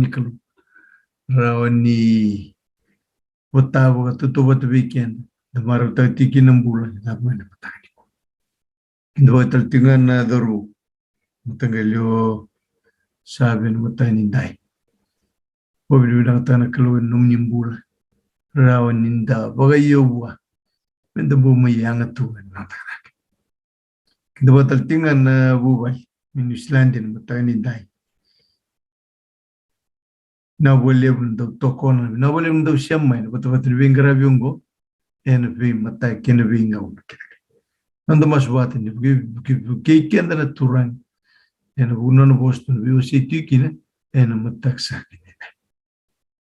nikalo rawani watawa tutuwa tu weekend damaru tiki nambula dabana patani ndo taltingan na daru mutangalyo sabin mutani dai Bobi bilang tanah keluar num nimbula rawan ninda bagayo buah benda bumi yang tu natarak kita batal tinggal na bubai minus landin mutani dai na boleh benda tokon na boleh benda siamai betul betul bingkara biunggo en bi matai kena bingau anda mas buat ini bagi kian dana turang en bunan Boston bi usitu kina en matak sakit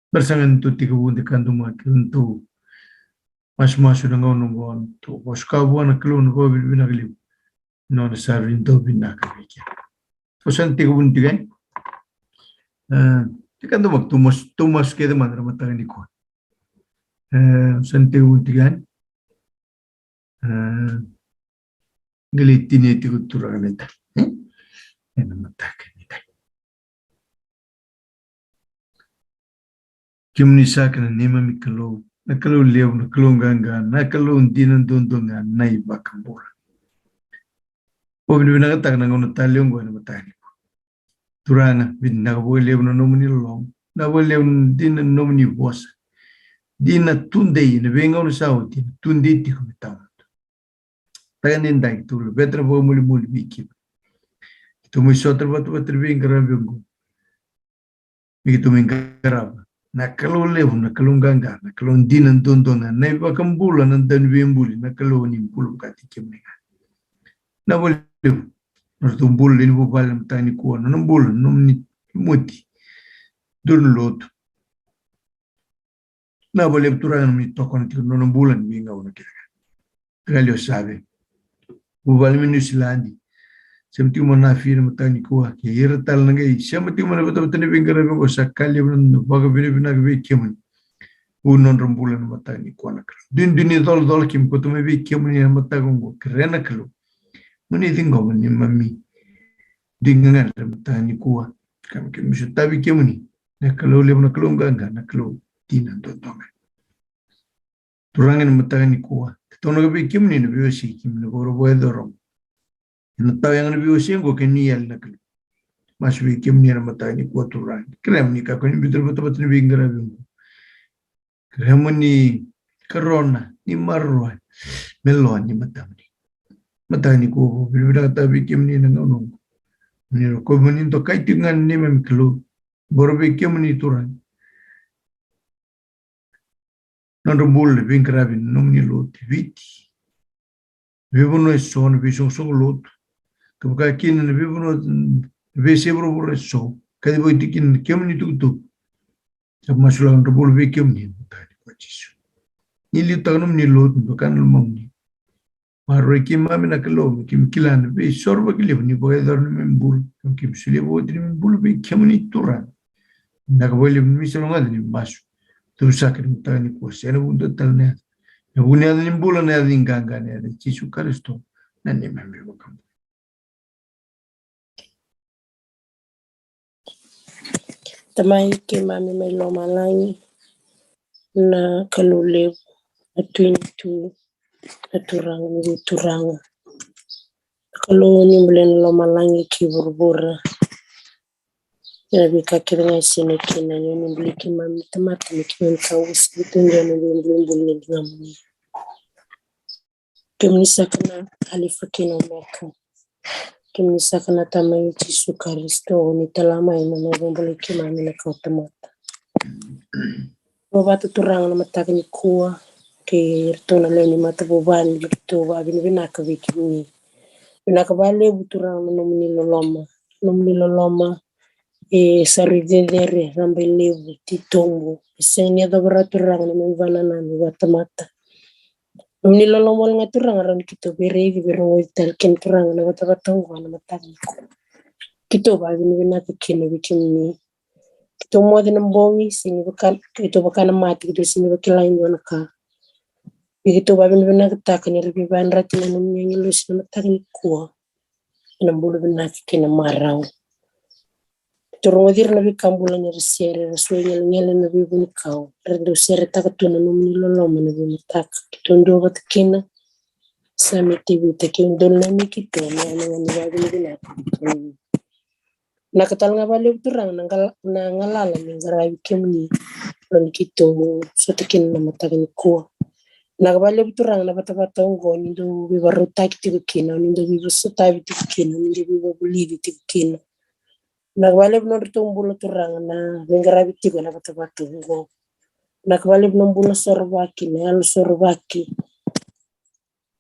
Bersangan tu tiga bulan kandungan untuk mas-mas sudah ngau tu bos kawan kelon kau bina kelip non sarin tu bina kelip. Pesan tiga bulan tiga, tiga tu waktu mas kita mana mata ni kau. Pesan tiga bulan tiga, gelit ini tiga turang ni dah, ini mata ni dah. Kimni sakna nema mikalo nakalo lew nakalo ganga nakalo dinan dondonga nai bakambura obin bina tak nangon taliong go na matani turana bin na bo lew no nomni long na bo lew dinan nomni boss dina tunde ne benga no sauti tunde ti ko taw tanin dai tul betra bo muli biki tu mo sotra bat bin garabungo mi tu min garab Nakalo lew, nakalo ganga, nakalo dinan dondonga, na iba kambula ng danwimbuli, nakalo nimpulong katikim niya. Nabol lew, nartumbul din bubal ng tani kuwa, nanambul, nung muti, dun lot. Nabol lew turangan ng mitokon, nanambulan, bingaw na kaya. Galyo sabi, bubal min New Zealand. Semti mana film tani kuah, kira tal nangai. Semti mana betul-betul ni pinggir aku sakali pun baga bina kiaman. Unon rembulan mata ni kuah nak. Dunia dol kim ko tu me kiaman ni mata konggo keren nak lu. Muni tinggal muni mami. Dengan mata ni kuah. Kami kim mesti tabi kiaman ni. Nak lu lepas nak lu nak lu tina tonton. Turangan mata ni kuah. Kita nak kiaman ni biasa kim nak baru dorong. Tahu yang lebih usia gua kenial nak lu, masuk ikim ni nama tahu ni kuat turun. Kerana ni kakak ni betul-betul ni bingkar aku. Kerana ni corona ni marwah, melon ni mata ni kuat. Bila tahu ikim ni nang nong, ni rokok ni tu kait dengan ni memkelu, baru ikim ni turun. Nanti bingkar aku nong ni lot, viti. Biar son, bisong lot. Kemudian kini nabi pun besi berubah so. Kali boleh dikin kiam ni tu. Jab masuk orang terbul be kiam ni tadi kuacisu. Ni lihat tanam ni lot bukan lemang ni. Maru kiam kami nak kelom kiam kilan be sorba kiam ni boleh dorang membul. Kiam sulit boleh dorang membul be kiam ni turun. Nak boleh misal orang ni masuk. Terus sakit tadi kuaci. Ada bunda talnya. Bunda ni bulan ni ada ingkang ni ada cisu karisto. Nani memang bukan. Tamai ke mami mai lo malangi na kalulew na 22 na turang kalau ni bulan lo malangi ki burbura ya bika kiranga sine kina ni buli ki mami tamata ni ki kawus bitunja ni bulan ngamni kemisa kana alifakina meka kemisa kana tamai Yesu Kristo ni talama ina na buli ki mami na kautamata Baba turang na mata ni kuwa ke tona le ni mata boban gitu ba bina ka bikini bina ka bale buturang na nomni loloma e saridere rambele titongo senya da baraturang na mbana na batamata nomni loloma nga turang ran kito beregi berong ital ken turang na batatongo na mata kito ba bina ka kino bikini Kito mo din ng bongi, sini ito baka na mati, kito sini baka lain yun ka. Kito ba binagtakan ni Ribiban ratin na nung yung ilus na matakin ko. Inambulo binaki kinamaraw. Kito Turungodir na bikambulan ni resere rasuenya ngele na bibuni kau. Rendo sere taka tuna numni loloma na bimutak. Kitundo batakina sami tibi takindol na mikito na ngani wabi ni binata. Nakatal nga bali turang na ngalala ni ngarabi kemni lon kito so takin na matagan ko. Nakabali turang na bata-bata ngo nindo bibarutaki tikina nindo bibusutabi tikina nindo bibabulidi tikina. Nakbalib no tumbula turang na ngarabi tigo na bata-bata ngo. Nakbalib no bula sorbaki na al sorbaki.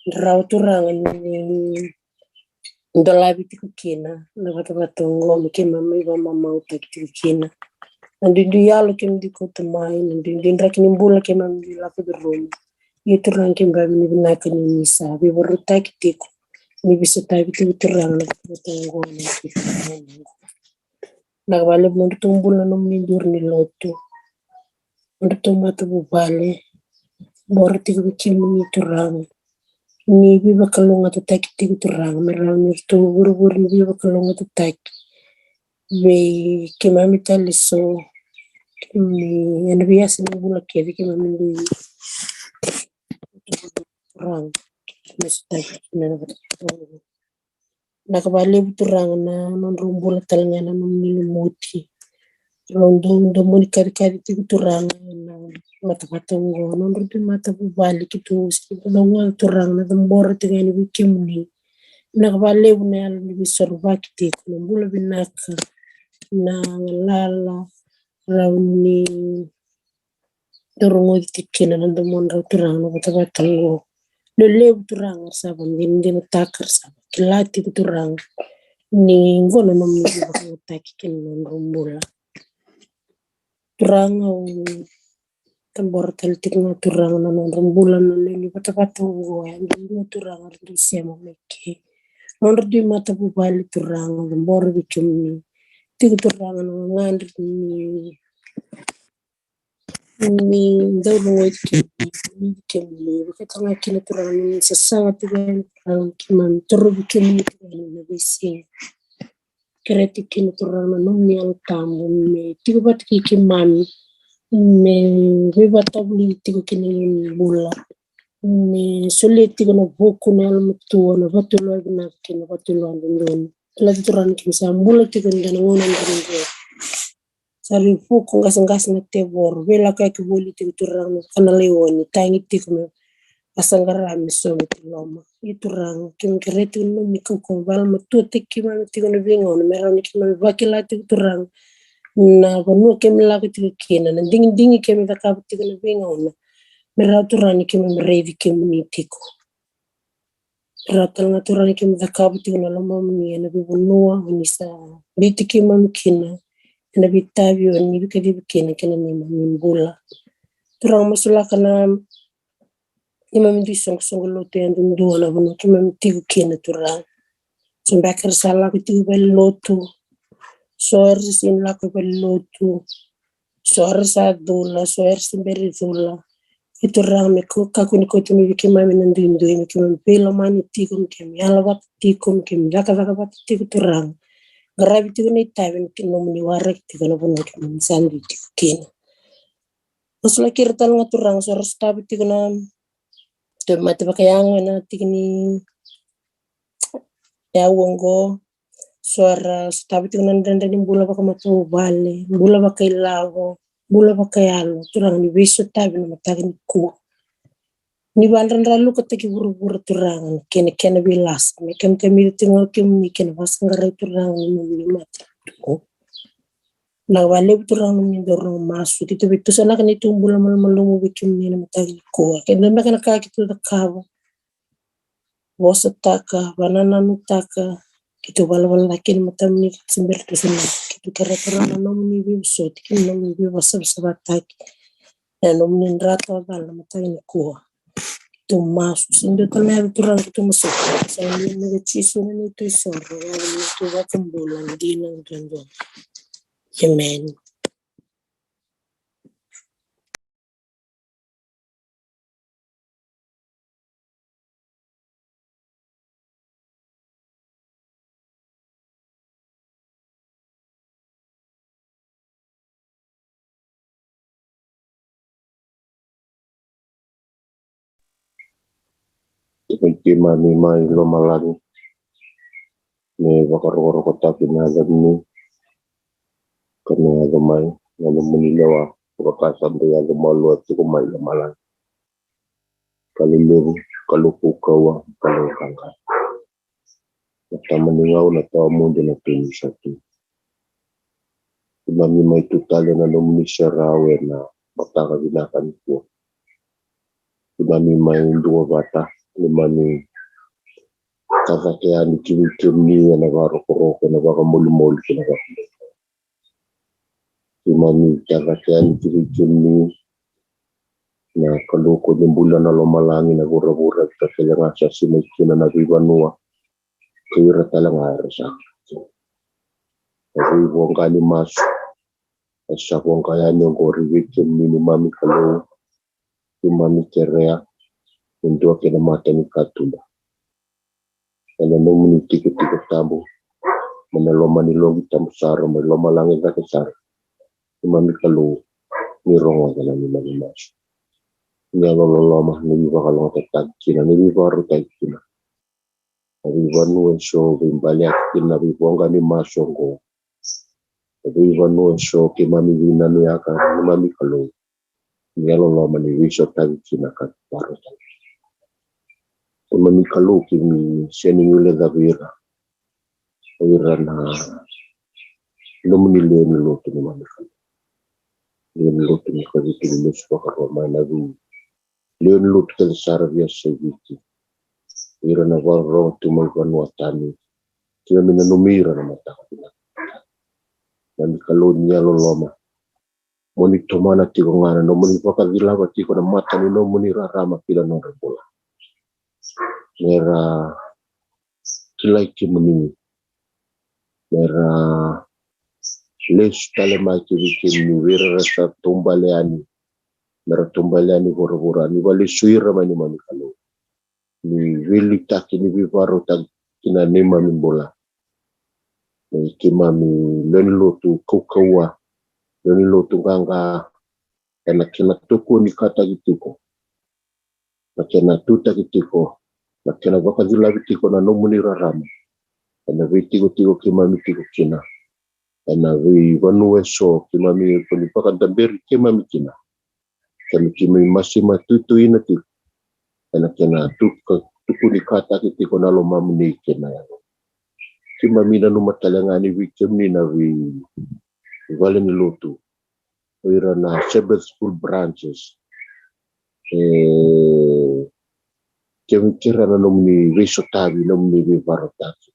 Raw turang ni ndolabi tikina na bata-bata ngo mikima miba mama utaki tikina. Nandindu yalo kim di kota mai nandindu rakini bula kim amdi laku di rumah. Itu turang kim babi ni binaka ni misa bibarutaki tiko. Ni bisa tabi tigo turang na bata-bata ngo na tikina. Nakbalib no tumbula no mindur ni loto. No tomata bubale. Bora tigo bikim ni turang. Ni biba kalunga tataki tigo turang. Merang ni tu buru-buru ni biba kalunga tataki. Be kimamita liso. Ni yana biasa ni bula kedi kimamindu turang. Mesu taki na bata-bata. Nakbalib turang na rumbula talangana no minumuti. Rondo muni kari-kari tigo turang na mata-mata ngo nondro di mata bubali kitu longo turang na tambora tiga ni bikimni nakabale na yalo ni bisorba kiti kumbula binaka na lala rauni dorongo tikina nando mondra turang na mata-mata ngo lelebu turang sabang din takar sabang kilati turang ni ngono nomi bakutaki kin nondro turang au tambor taltik na turang na rembulan na lili bata-bata ngo na turang rindu sema meke nondro di mata bubali turang tambor bikimni tigo turang na ngandri ni ndaulo bikimni bakatanga kina turang ni sasanga tiga turang kiman turu bikimni tiga na bisi kereti kina turang na nomni al tamu me tigo bat kimani me viva tabli tigo kini bula me soleti kono boku na almutu na batulo na kina batulo ndon la turan kin sambula tigo ndana ngona ndongo sari fuku ngas na tebor vela ka ki boli tigo turang kana lewoni tangi tigo me asangara mi so loma iturang kim kereti no mi ko bal mutu tikima tigo no bingo no mera ni kima bakila tigo turang na banu kem la ko tigo kina na ding kem da ka tigo no bingo na mera turani kem revi kem ni tiko ratal na turani kem da ka tigo no loma ni na bibunua ni sa bitiki mam kina na bitabi ni bikadi bikina kina ni bula turang masula kana imam di song lo te ndu na banu kem tigo kina turang sumbakar sala ko tigo bel lotu soer sin la ko bel lotu soer sa dula soer sin beri dula itu rame ko kakuni ko tumi bikima minandu mi kim pelo mani tikum kim yala wat tikum kim jaka bat tiku turang garabi tiku ni taben kin no muni warek tiku no bunu kim sandi tiku kin masula kirtal ngaturang soer stabi tiku na te mate bakayang na tikni ya wongo suara stabi tiku nan dan bula baka matu bale bula baka ilago bula baka yalo turang ni bisu tabi na matagin ku ni bandran ralu kataki buru-buru turang kene bilas me kem tingo kem ni kene basangara turang ni mata na wale turang ni dorong masu itu bitu sana kan itu bulan malu bikin ni matagin ku kene na kana ka kitu takaba bosa taka banana nutaka kitu bala lakin matam ni simber tu sana kitu kera na nomni bi so tikin nomni bi wasab sabataki na nomni rata bala matagin ku tu masu sindo talmer turang tu masuk saya ni nagchiso na ito isoro wala ito wakambulan di lang gando amen. mami mai lo malani me bakaro ko tapi na ni kami ada mai ngalo munilewa ko kasam de ya malu at ko mai malan kalileru kaluku kawa kalau kangka tamaningau na tamu de na pini satu mami mai tutale na nomni sharawe na bataka binakan ko mami mai dua bata mami kavakeani kimi na varo koroko na vaka muli kina mami kavakeani kimi na kaloko ng bulan na lumalangi na gura-gura kasi nga siya sinikina na vivanua kira talang arasa kasi buong kanimas ay siya buong kaya niyong koriwit kimi ni mami kalo yung mami kerea yung dua kinamata ni katula kaya nung minitikot-tikot tabo manaloma nilong tamusara may loma langit na kasara yung mami kalo nirong ka na ni mami mas niya loloma ni bakalong tatag kina ni baru tay kina Vanu and show in Baliak in Navivonga ni Masongo. Vanu and show Kimami Vinaniaka, Mami Kalo, Yellow Lomani, Wish of Tavikinaka, Barata. Mami Kalo, Kimi, sending you the Vira. We ran Nomini Lane Lot in Mamika. Lane Lot in the List for my Navi. Leon Lot to the Saravia Seviti. Ira na waro to my Vanuatani. Kina numira na matakapina. Nami kalon niya loloma. Moni tomana tiko ngana no moni pakadilava tiko na mata ni no moni rarama pila no rebola. Nera kilai kimuni. Nera les talema kiviki ni wira rasa tombaleani. Nera tombaleani hora ni wali suira mani mani kalon. Ni wili taki ni vivaro tak kina nema mimbola. Ni kimami lenlotu kukawa. Lenlotu ganga. Na kina tuku ni kata gituko. Na kina tuta gituko. Na kina wakazila vitiko na nomuni rarama. Na vitiko kimami tiko kina. Na vanuwe so kimami polipaka damberi kimami kina. Kimi masima tutu ina tiko. Na kina tuku ni kata gituko na lomamu ni kina ya. Kimami na numatalangani wikimni na wale ni lotu. Wira na Sabbath school branches. Kira na nomni Visotavi nomni Vivarotaki.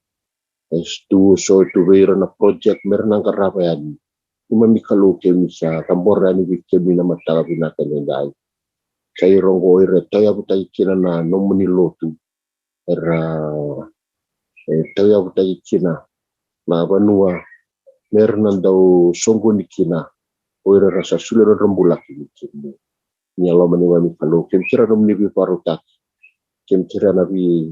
Estu so to wira na project meron ng karapayan. Kumami kaluke sa kamborani wikimi na matagabi natin yung dahil. Sa irong ko ira toya butay kina na nomni lotu. Era toya butay kina na banua meron ng daw songgo ni kina. Oira rasa sulit rembulak ini. Nyalo mani kalau kira nomni Vivarotak. Kira nabi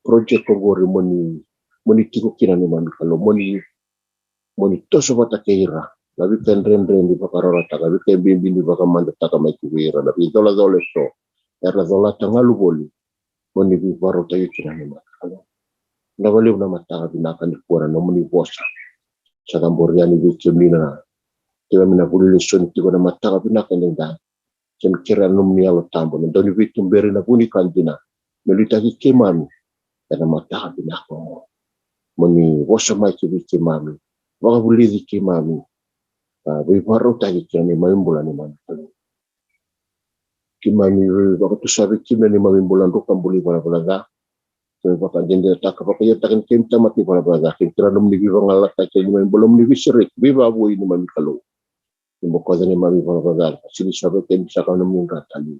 project kongori moni tiko kina ni mami kalau moni toso bata keira. Nabi kan ren di bakarorata. Nabi kan bimbi di bakamanda taka mai kuwira. Nabi dola so. Era dola tangalu boli. Moni Vivarotak kina ni mami kalau. Nabali na mataka binakan di kuara nomni bosa. Sa kamboriani wikimina. Kaya minabulilison tiko na mataka pinakan yung dahil. Kira nomni alo tambo. Nandoni witumberi na puni kantina. Melitaki kimami. Kaya mataka pinako. Moni wasa mai kimami. Waka bulizi kimami. Vivarotak kaya ni maimbola ni mami. Kimami waka tusabi kime ni mamimbola rukang buli pala. Baka jende taka baka yatakan kimta mati pala. Kira nomni vivangalat kaya ni maimbola ni visirik. Viva buhay ni mami kalau. Yung koza ni mami pala. Sini sabi kayo sa kanong yung ratali.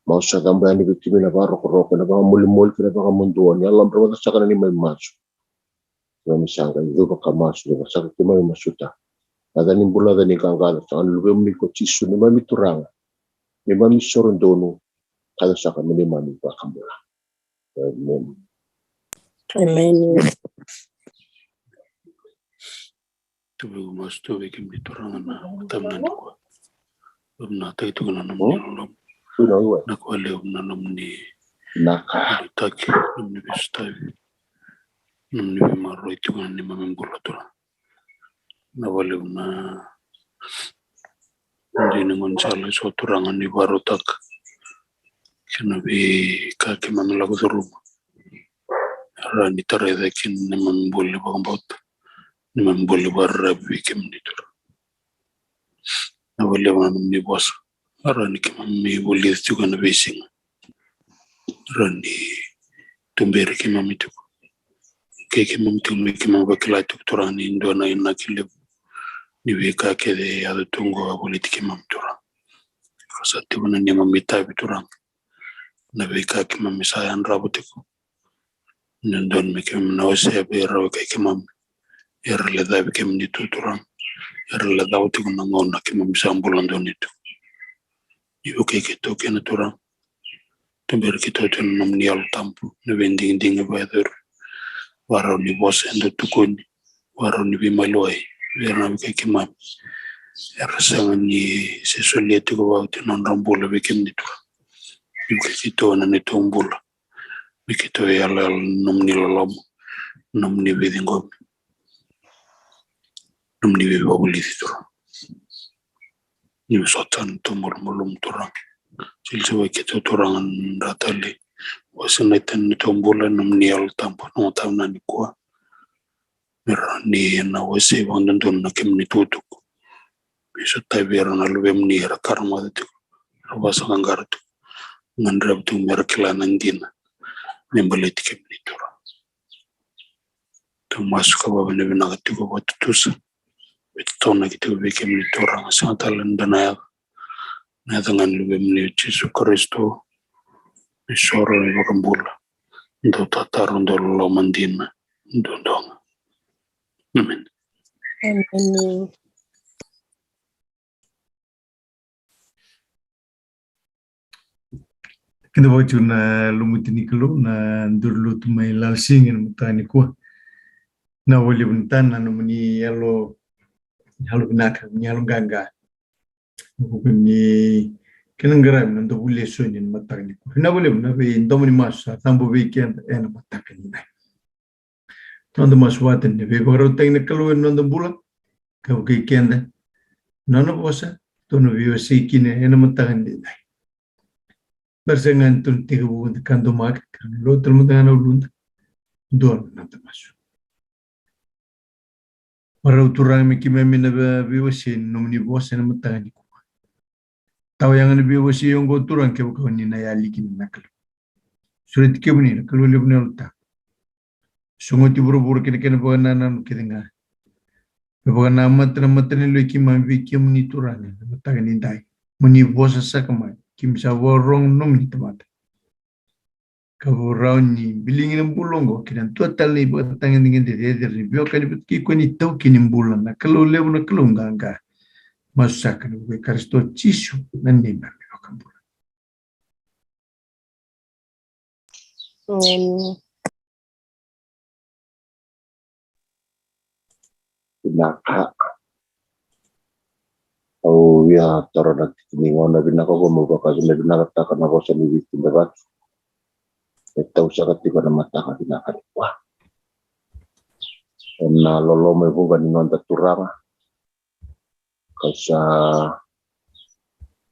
Mau sa gambayan ni Victimi na barok-roko na baka muli-muli na baka munduan. Yang alam bermata sa kanan ni may maso. Kaya misangka, ito baka maso. Sakit ni may masuta. Ada ni bulada ni kangkala. Sa kanong lubim ni kochiso ni mami turanga. Ni mami sorondono. Kaya sa kami ni mami bakamula. Amen. Amen. Tubuh mas tubuh kami turanga na tamnan ko. Na tayo ko na naman. Nakuha na nomni Naka. Taki, namni bistavi, namni bimarro itu kan ni mamembula tura. Na wale una hindi naman sala so turangan ni barotak. Kena bi kaki mamelago turun. Rani tareda kin ni mamembuli bagambot. Ni mamembuli barrabi kem ni tura. Na wale una namni bos. Rani ki mamembuli itu kan bising. Rani tumberi ki mamitu. Keke mamitu ki mambakila itu turani indona inakile. Ni weka kede ada tungo politiki mamtura. Kasati wana ni mamita biturang. Na weka ki mamisa yan rabutiku. Nandon me kem na wase abe rawa ke mam. Erle da be kem ni tuturang. Erle da utiku na ngona ki mamisa ambulando nitu. Ibu ke to ke na turang. Tumber ki to tun nam ni al tampu. Na vending ding weather. Waro ni bos endo tukuni. Waro ni bimaloi. Werna ke mam. Rasangan ni sesuatu ko waktu non rambula bikin itu, itu na nitumbula, bikitu ya lal nomni lolom, nomni bedingom, nomni bebabuli itu, ni sotan tumbul mulum turang, silse bikitu turangan ratali, wasanaitan nitumbula nomni al tampo, notam na nikua, ni na wasi bangun don nakim nitutuk. Bisa tabiar na lubem ni karma itu, rabasa anggar itu, ngandrab tu merakila nandina, nembalit kem ni tura. Tu masuk ke bawah ni benagati ko buat tusa, betul nak itu bekem ni tura, sangat talan danaya, nadangan lubem ni Yesus Kristus, isoro ni bakambula, do tatarun do lomandina, do dong. Amen. Amen. Kita baca na lumutini kalau na durlu tu mai lalsingin mutani kuah. Na wali buntan na muni yalo halo binaka nyalo ganga. Bukuni kenanggaram na do bule sonin matani kuah. Na wali na be domani masa tambo weekend ena matani na. Nando maswatan ne be baru teng na kalau nando bulan kau weekend. Nano bosa tono Veiwasei ena matani na. Bersengan tun tiga bulan kanto mak kan lo terus dengan ulun don nanti masuk. Marau turang miki memina Veiwasei nomini bos ena matani ku. Tahu yang ane Veiwasei yang go turang ke bukan ni naya likin nakal. Surat ke buni kalau le buni ulta. Sungut buru-buru kena bukan nanam kedengar. Bukan nama matani lo iki mambi ki muni turang matani dai. Muni bos sakama kim sa warong nomini tempat. Kau rauni bilingin bulongo kinan total ni buat tangan dengan dia review kan ki ko ni tau kinin bulan na kalau lewu na kalau nganga masakan we karisto cisu nan ni na kan bulan. Naka. Oh ya, taruh nanti ningon na binaka ko mo baka na binaka takan ako sa nibitin dapat. Ito sa katiba na mata ka binaka wah. Na lolo mo po ganingon taturang. Kasi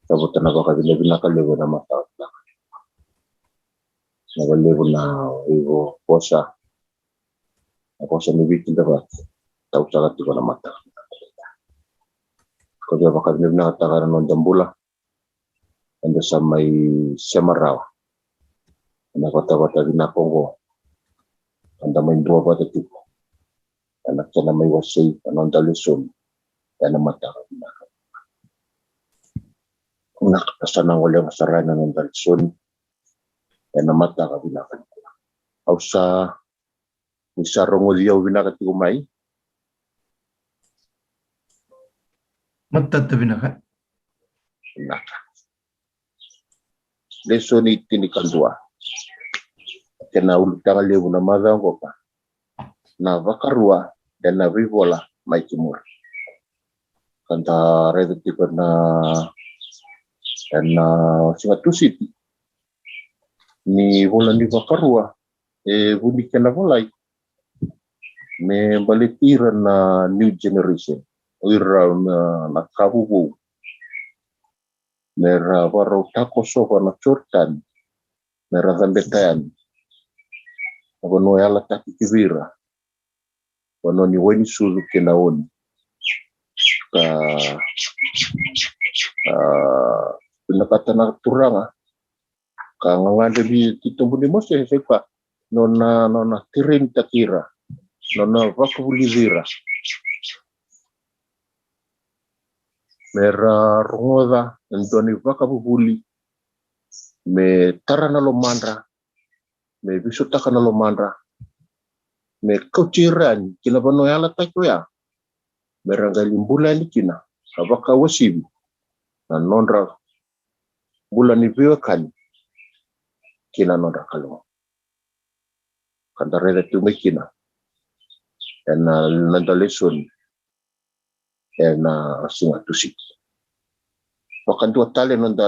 sabutan ako kasi binaka lewo na mata. Nagalewo na iwo posa. Ako sa nibitin dapat. Tau sa katiba na mata. Kasi baka binaka ng dambula. Ando sa may semaraw. Nakota-kota binakong anda may dua ba ito anak sa na may Veiwasei ena Lesoni ena mata binaka nakasanan wala ng sarana ng Lesoni ena mata binaka au sa isarong uliyaw binaka tigumay Mata tu binaka. binaka Lesoni tinikal dua kena ulutang lewu na madang ko pa na Vakarua dan na Wilivola may timur kanta redaktipan na singatu city ni volani vakarua vulikena volai me baletira na new generation ira na kabubu mera varo tako sofa na chortan mera zambetan abono yala taki kivira bono ni weni suzu kenaoni ka pinakatana turanga ka ngangade bi titombu ni mose sepa nona tirin takira nona vakubulizira mera rongoda ndoni vakabuli me tarana lo mandra me bisutaka na lo mandra me kotiran kila bono yala takoya mera ngalimbula likina abaka wasibi na nondra bulani viwa kani kina nondra kalo kandarele tumekina ena Nanda Lesoni ena singa tusiki wakantua tale nanda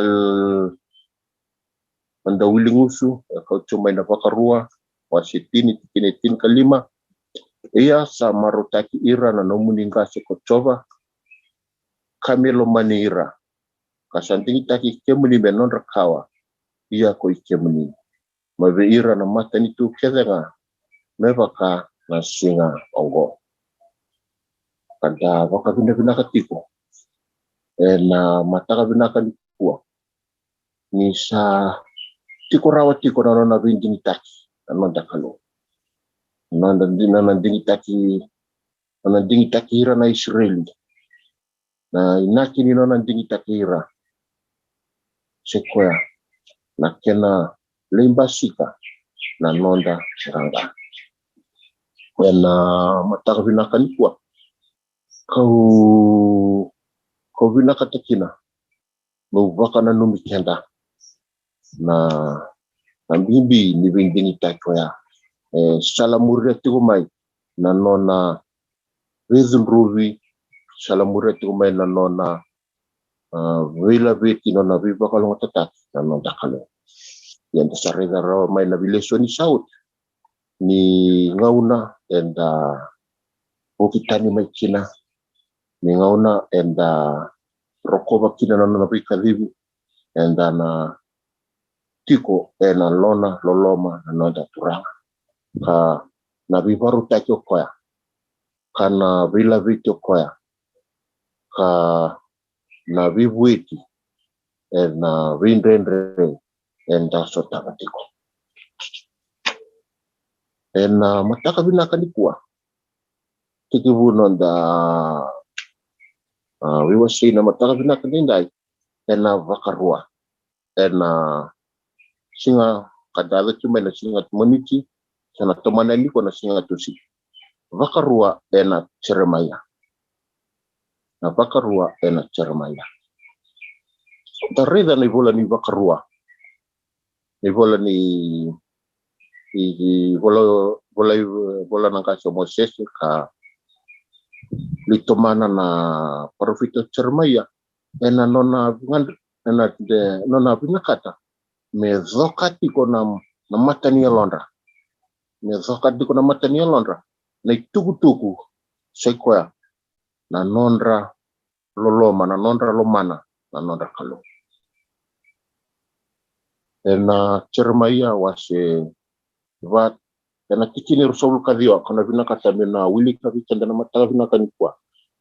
wilingusu kau cuma ina vakarua wasitini tikinetin kalima iya sa marotaki ira na nomuninga sekocova kamelo manira kasantingi taki kemuni benondra kawa iya ko ikemuni mabe ira na matani tu kedenga mevaka na singa ongo kanda waka bina katiko na mataka bina kalikua ni sa tiko rawa tiko na nona binding taki nanda kalo nanda dingi taki ira na Israeli na inaki ni nona dingi taki ira sekoya na kena lembasika na nonda ranga na mataka bina kalikua kau bina katakina mubaka na numikenda na mbimbi ni bindingi takoya salamure tigumai na nona rizun ruvi salamure tigumai na nona vila veti nona viva kalonga tatak na nona kalo yang sarega rawa mai na Lesoni saut ni ngauna enda okitani mai kina ni ngauna enda rokoba kina na nona vikalivu enda na tiko ena lona loloma na nona turanga ka na vivaru takio koya kana vila vitio koya ka na vivuiti ena vindrendre enda sotamatiko ena mataka bina kalikua tikibu nonda Veiwasei ena mataka bina kanindai ena vakarua ena singa kadala cuma ena singa tumaniki sana tomana niko na singa tusi vakarua ena ceremaya na vakarua ena ceremaya tarida ni vola ni vakarua ni vola ni vola nangkaso Moses ka litomana na profito ceremaya ena nona binakata me zokati ko na matani londra me zokati ko na matani londra na tuku sekoya na nondra loloma na nondra lomana na nondra kalo ena ceremaya wase vat ena kitini rusol kadio kana binakata mena wili kabitanda na matala binakani kwa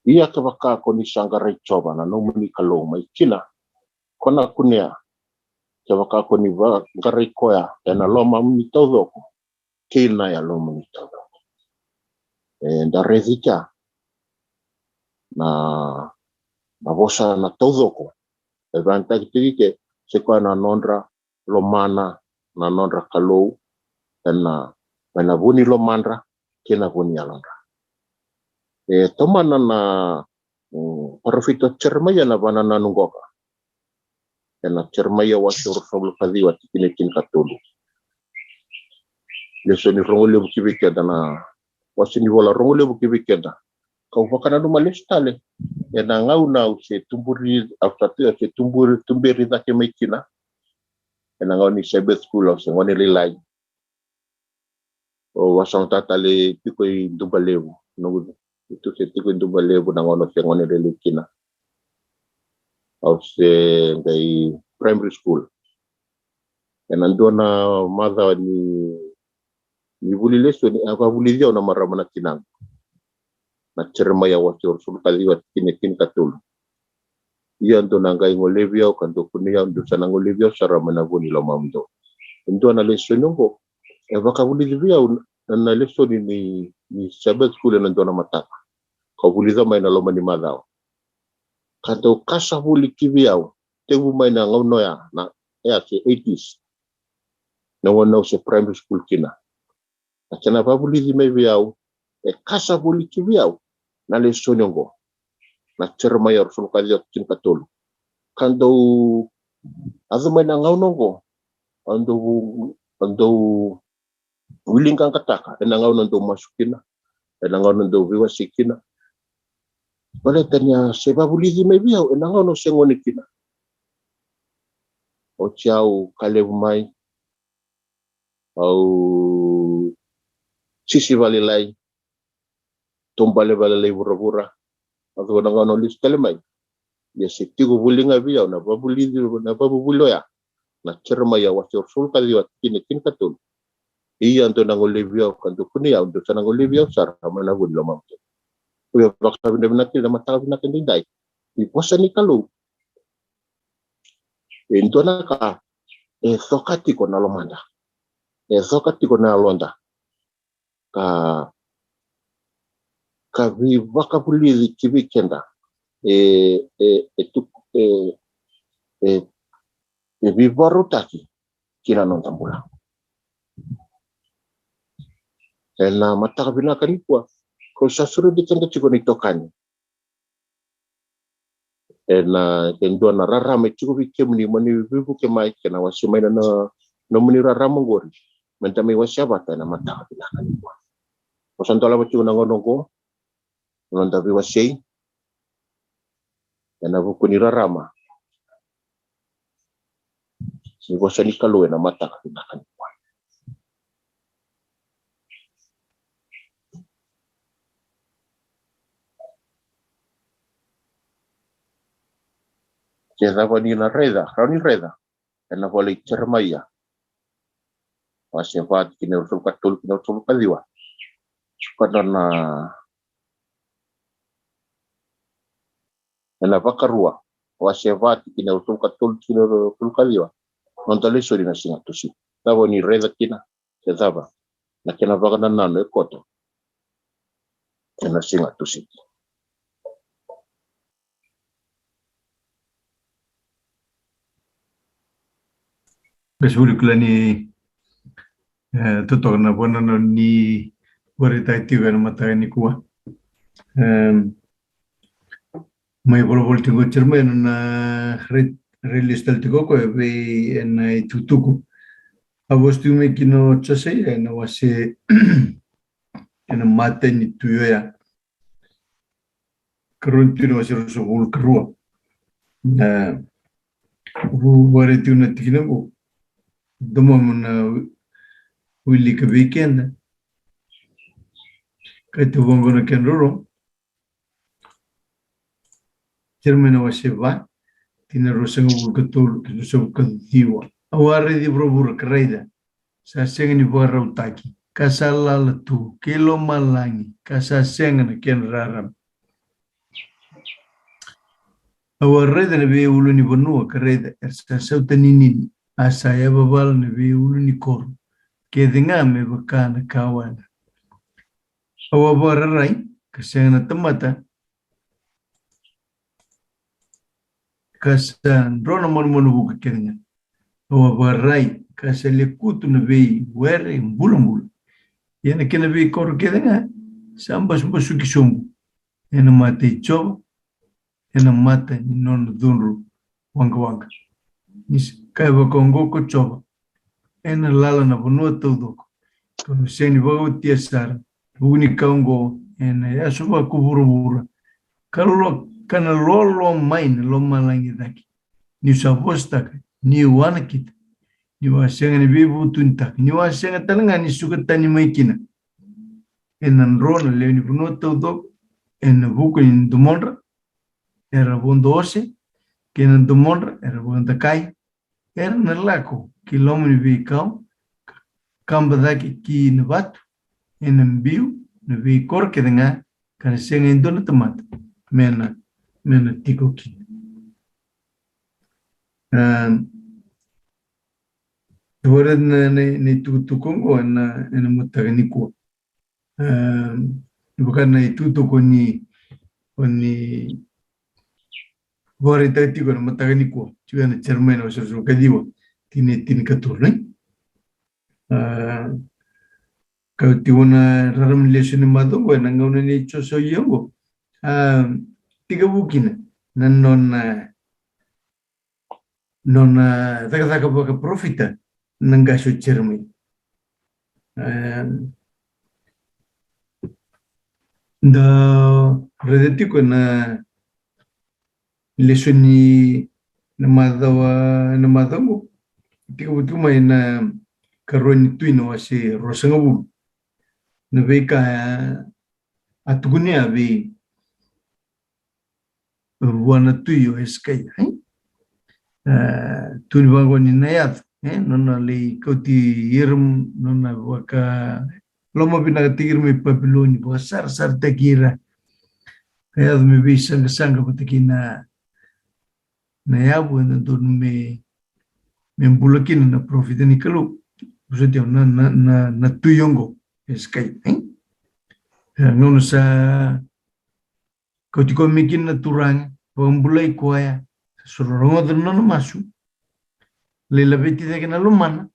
iya kabaka ko ni sangare choba na no muni kalo mai kina kona kunia kabaka ko ni va ngare koya ena loma muni todo kina ya loma muni todo nda rezika na babosa na todo ko evanta kitike se kwa na nondra lomana na nondra kalo ena vuni lomandra kina vuni alondra tomana na profito ceremaya na banana nungoka ena ceremaya wasur sobul kadiwa tikinekin katulu Lesoni rongole bukibikeda na wasini vola rongole bukibikeda kau fakana no malestale ena ngauna se tumburi after se tumberi take mekina Enangau ni Sabbath School of Sengoni Lilai. O wasang tatali tikoy dubalebu. No, ito si tikoy dubalebu nangono Sengoni Lilikina. Of the primary school. And ando na mother ni Wili Lesoni apa Wilivola na maramana kinang. Na cermaya wasur sulkali wat kinikin katul. Iya ando nangai ngolivia kanto kunia ando sana ngolivia saramana buni lomamdo. Ando na Lesoni ngo. Vaka Wilivola na Lesoni ni Sabbath School na ando na mata. Ka Wilivola mai na lomani madao. Kanto kasa Wili kiviao. Tebu mai na ngaunoya na ya se 80s. Na wana se primary school kina. Achana babuli mai viao. Kasa Wili kiviao. Na Lesoni ngo. Na cermaya sulkali wat kin katul. Kanto azumai na ngaunongo. Ando wilingkang kataka. Enangau nando masukina. Enangau nando Veiwasei kina. Wala tanya sebabuli mai viao. Enangau no Sengoni kina. O ciao kalebu mai. Au sisi valilai. Tombale valilai bura-bura. Atau enangau no lis kalemai. Ya setigo bulinga viao. Na babuli ya. Na cermaya wasur sulkali wat kinikin katul. Iya ando nangolivia kanto kunia ando sana ngolivia sarama na bun lomam. Uya baka binakin na mata binakin dindai. Iposa ni kalu. Ento na ka sokati ko na lomanda. Sokati ko na londa. Ka vi baka puli kibikenda. Vi barutaki kina non tambula. Na mata binakan ipua. Ko sasuru dikenda chiko nitokani. Na kendo na rarama chiko bikemni mani vivu kemai kena wasimai na no muni rarama ngori. Mentami wasyabata na mata binakan ipua. Kosantola chiko nangonongo. Nonda Veiwasei. Na buku ni rarama. Si bosa ni kalu na mata binakan ipua. Cerava ni na reda, rauni reda. Na boleh cermaya. Wasevat kini usul katul kini usul kaliwa. Karena na vakarua. Wasevat kini usul katul kini usul kaliwa. Nonta Lesoni na singa tusi. Tavo ni reda kina. Cerava. Na kina vakana nano ekoto. Kina singa tusi. Besuri kulani tutok na bona no ni warita tiga na mata ni kuwa. Mai bol tingo cermai na release tal tigo ko be na tutuku. Agosto me kino chase na wase na mata ni tuyo ya. Karuntino wase roso bol krua. Warita na tikina ko. Domamuna Wili ka weekend. Kaitu bongo na kenroro. Cermena waseva. Tina rosanga bulkatul kinusa kadiwa. Awari di brobura karaida. Sa senga ni buara utaki. Kasala tu kilo malangi. Kasa senga na kenraram. Awarida na be ulu ni banua karaida. Ersa sauta nini. Asaya babal na be ulu ni koru. Kedinga me bakana kawana. Awabararai, kasang na tamata. Kasan rona mon buka kedinga. Awabararai, kasalekutu na be were mbulambul. Yana kena be koru kedinga. Sambas basuki sombu. Yana mata ichoba. Yana mata ni nono dunru. Wanga. Nis kaya bakongo ko choba. Ena lala na bunua taudoko. Kono seni bago tiasara. Buni kaungo ena ya suba kuburu-buru. Kalau kana lolo main lo malangi daki. Ni sabosta ni wana kita. ni wasenga ni bibu tunta ni wasenga talanga ni sukatani maikina enan rona le ni bunoto do en buku in dumondra era bondose que en dumondra era bondakai era nalako kilomni vikao kamba daki ki nabatu en biu ne vi korke denga kan senga indona tomat mena tiko ki Dora ni tukongo na mutaganiko. Bukan na itutuko ni bora tactico na mutaganiko. Juga na German o so kadiwa tin katurne. Kau tiwana raram lesson madongo na ngona ni choso yongo. Tiga bukina non daga baka profita nangasho German. Da redetiko na lesoni na madawa tiga butuma na karoni tuino wasi rosangabu na beka atugunia be wana tuyo eskai tuni bango ni nayat nona le kauti yerum nona waka loma bina tigir me papiloni bo sar takira kaya me be sanga patikina na yabu na don me mbulakin na profit ni kalu busete na tuyongo eskai ngono sa kauti ko mikin na turang pembulai kuaya sururongo nono masu le labeti de na lumana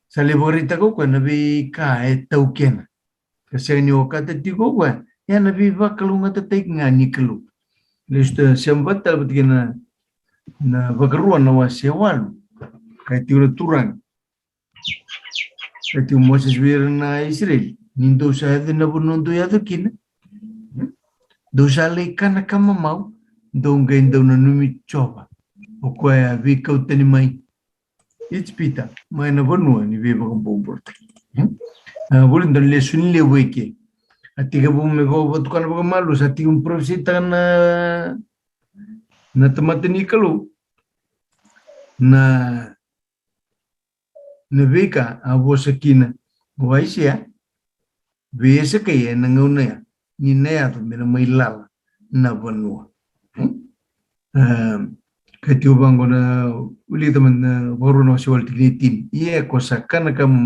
sale borita ko na bi ka taukena kasi ni okata tigo kwa ya na bi bakalunga tatek ngani kelu lista sembata betina na bakaruan na wasewan kai tiura turang kai tiu Moses wir na Israel nindo sa na bunondo ya dokina do sale kana kama mau donga indo na numi choba o kwa vika utani mai itspita mai na bonua ni veba ko bomborta bolin dan lesun le weke atiga bom me go batukan ba malu sa tigum profita na temateni kalu na vika abo sakina waisia vese kaya na ngona ni nea to mena mai lala na bonua Kaitiu bango na uli teman baru na soal tignitin iya kuasa kana kamu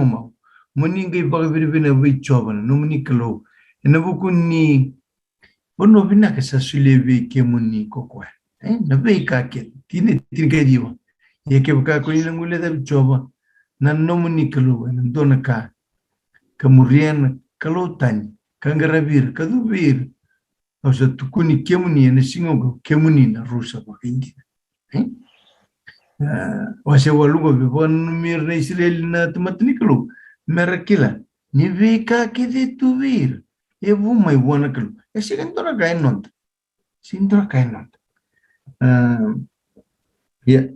mau meninggai bagai bina coba no menikelo na buku ni bono bina kesa sulevi ke muni kokwa na bei kake tin kai diwa ye ke buka ko ina ngule da coba na no menikelo na dona ka kamurian kalau tani kangarabir kadubir Asa tukuni kemuni na singo kemuni na rusa bakindi. Wase walugo bebon mir na Israel na tematni kelu merakila ni vika kede tuvir ebu mai wana kelu sigantora kainont sintora kainont ya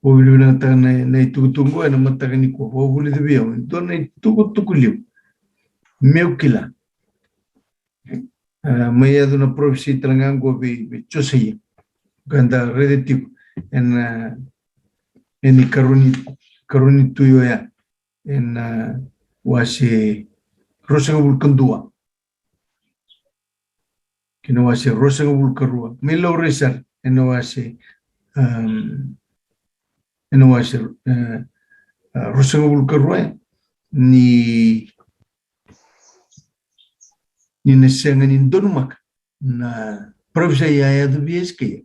obili na tana na tutungo na matagani ko obuli de bio to na tukuliu meukila Maya de una profecia trangango be chosaya ganda redetivo en karuni tuyo ya en wase rosangabul kandua kino wase rosangabul karua milo resar en wase rosangabul karua ni nasengan indonumak na profesia ya do bieske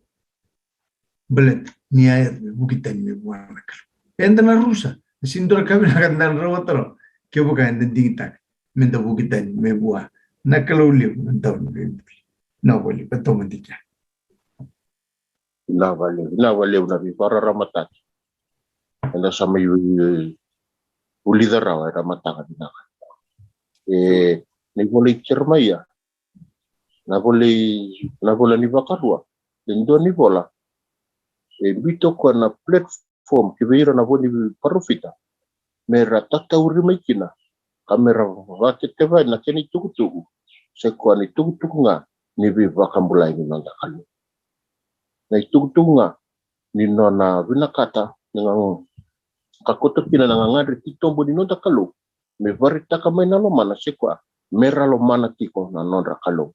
belet ni ayat bukitan me buana enda na rusa sindora kabina kandan rawatro ke bukan dingtak menda bukitan me bua na kaluli ndon na wali patomantika na wale na para ramatat anda sama ulidara wa ramatakan na ni boleh cermaya na boleh ni bakarua dan dua ni bola bito ko na platform kibira na voni parufita mera tata uri maikina kamera vaketeva na keni tukutuku sekwa ni tukutuku nga ni vivakambulai ni nonda kalu na tukutuku nga ni nona vinakata ngang kakoto pina na ngangari titombo ni nonda kalu me varita kamay na lomana sekwa mera lomana tiko na nonda kalu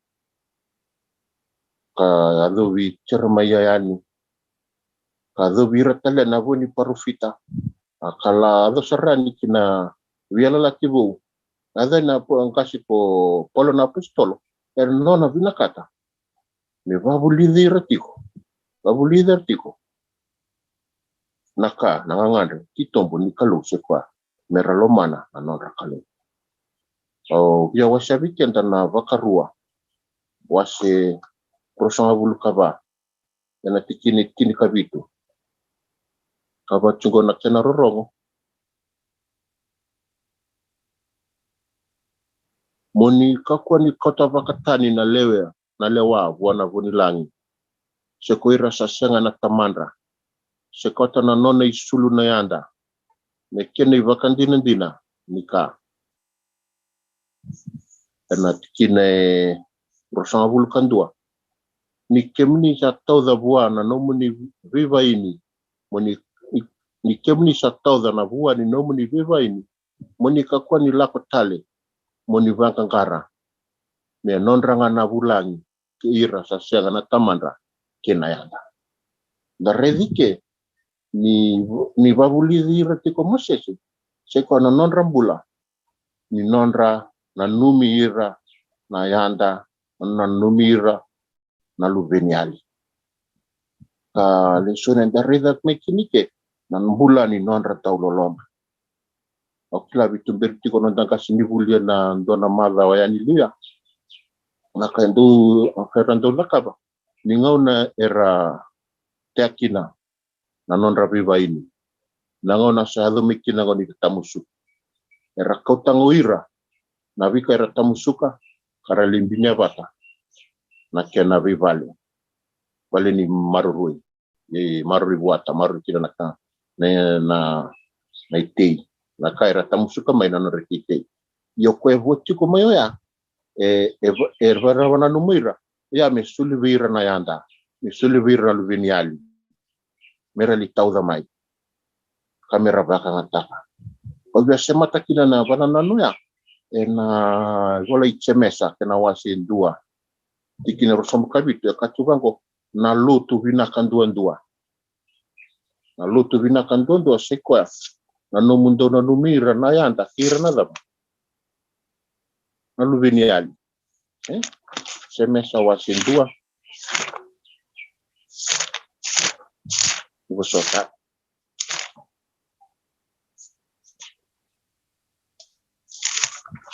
ka adovi cermayayani kadovira tale na voni parufita akala ado sarani kina wiala Nakibo ada na po ang kasi po polo na apostolo nona vinakata me vabulidira tiko naka nangangandre titombo ni kalu sekwa mera lomana na nonda kalu o ya wasabi kenda na vakarua wase prosanga bulu kaba yana tikini kabitu kaba chungo na kena rorongo moni kakwa ni kota vakatani na lewa wana voni langi sekoira sasenga na tamandra sekota na nona isulu na yanda me kene vakandina dina nika na tikine prosanga bulu kandua ni kemni sa tauda buana no muni viva ini moni ni kemni sa tauda na buani no muni viva ini moni kakwa ni lako tale moni vakangara me nonranga na bulangi ke ira sa senga na tamandra kenayanda da redike ni babulidira tiko mosese seko na nonrambula ni nonra na numira na yanda na numira na luveniali ka lesone da redak mekinike na mbula ni nonra tauloloma okla bitu berti kono danga sinibulia na dona mala wayani lia na kandu aferando lakaba ningau na era teakina na nonra viva ini nangau na sahado mikina ngoni tamusu era kautanguira na vika era tamusuka kara limbinya bata na kena vivale wale ni marurui maruri buata maruri kira na itei na kaira tamusuka mai na rekite yo kwe voti ko mayo ya vara numira ya me sulivira na yanda me sulivira luveniali mera li tauda mai kamera baka ngataka obya sema takina na bana nanu ya na gola ichemesa kena wasi dua tikina rosomu kabitu ya katubango na lutu vinakan dua sekwa na numundo na numira na yanda kira na dama na luveniali semesa wasin dua ubosota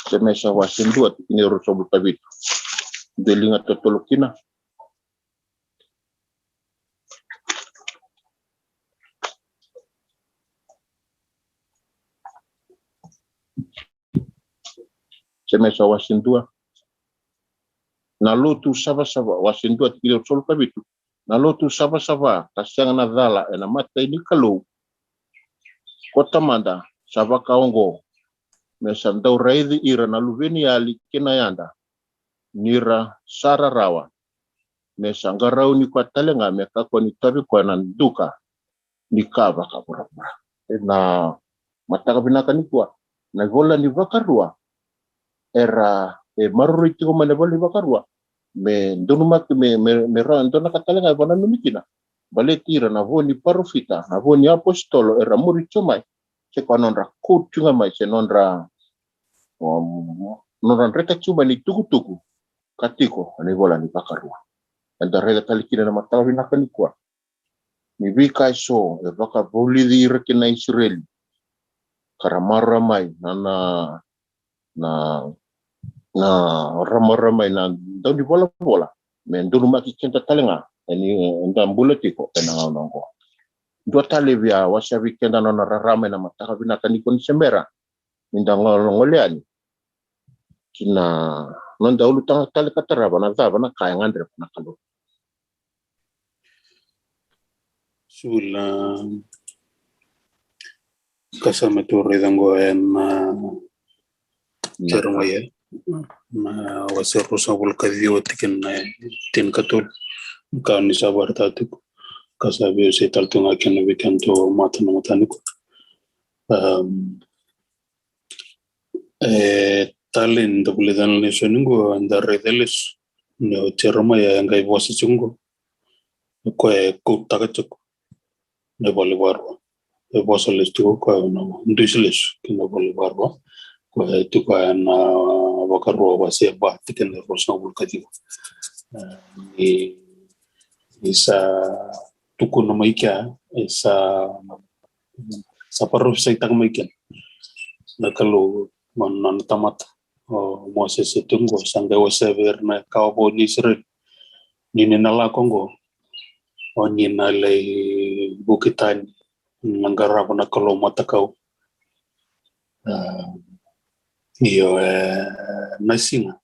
semesa wasin dua tikini rosomu kabitu delinga totolokina semesa wasindua na lotu sava wasindua tikile sol kabitu na lotu sava tasyanga na dhala na mata ini kalau kota manda sava kaongo mesandau raidi ira na luveniali kenayanda nira sararawa mesangarau ni kwa talenga meka kwa ni tabi kwa nanduka nikava kapura na mataka binaka ni kwa na gola ni vakarua era maruri tiko mane boli vakarua me donumak me randona katalenga bana numikina baletira na voni parufita na voni apostolo era muri chomai se kwa nonra kutunga mai se nonra reta chuma ni tukutuku katiko ni bola ni vakarua anda rega talikina na mataka binaka ni kwa ni vika iso e vaka boli di rekina Israel karamaramai na ramaramai na dau di bola men dulu maki kenta talenga ini ndam buletiko penanga nongko dua tali via wasya weekend na rarame na mataka binaka ni kon sembera mindang ngoleani kina non daulu tanga tali katara bana za bana kaya ngandre na kalu sulla kasama turidanggo ena jarumaya na wasero sabul kadio tikin tin katul kan ni sabar tatuk kasabe setal tunga ken weekendo matana mataniku talin dobuledan lesoningo andare deles no jarumaya ngai bosi chungo ko ko tagachuk ne bolivarwa e bosoles tu ko no ndusles kino bolivarwa ko tu ko na wakarwa wase ba tiken rosna bulkadi isa tuku no maika isa saparu sai tak maiken nakalo non tamat moses tungo sanga wase verna kawbo ni sre ni nala kongo oni nale bukitan nangara na kalau matakau iyo nasinga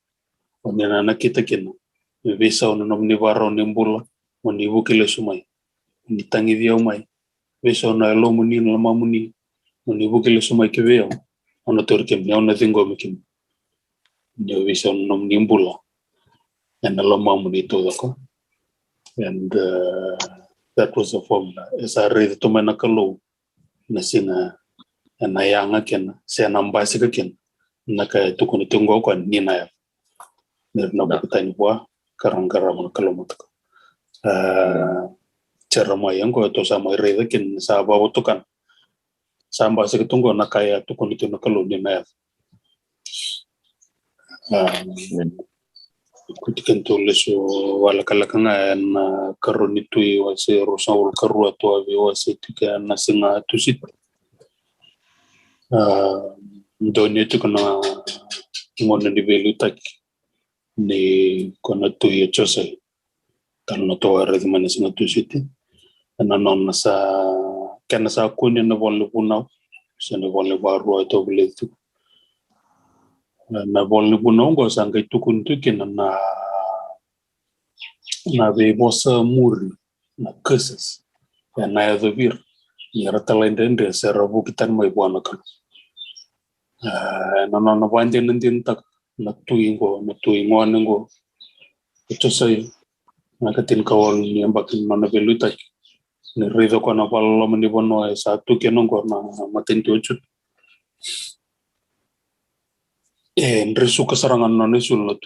oni na kita kena visa ono nomni varo nimbula oni bukile sumai ni tangi dia umai visa ono lo muni lama muni oni bukile sumai keveo ono torkem ne ono tingo mikim ni visa ono nomni nimbula and lama muni to dako and that was the formula as I read to manakalo nasinga na yanga ken se nambasi ka ken naka tukuni tungo ko nina ya nerna bukitani bua karangara mon kalomot cerama yang ko to sama read ken sa bawo tukan sambasi ka tungo nakaya tukuni tungo kalo nina ya kutikan tulis wala kalakanga na karonitu wase rosawul karua to avi wase tika nasinga tusit doni tu kana mona di velu tak ni kona tu ye chose kana to ara di nasinga tusit na non sa kana sa kuni na volle buna se na volle baru to bele tu na volle buna ngo sanga tu kun tu kena na Veiwasei muri na curses na ya vir ya talendende serabu kitan mai buana kan na bande nandin tak na tuingo ngo itu sai na katin kawal ni ambakin na beluta ni rido ko na palo mani bono sa tu kenongo na matin tuchut nrisu kasarangan na nisulot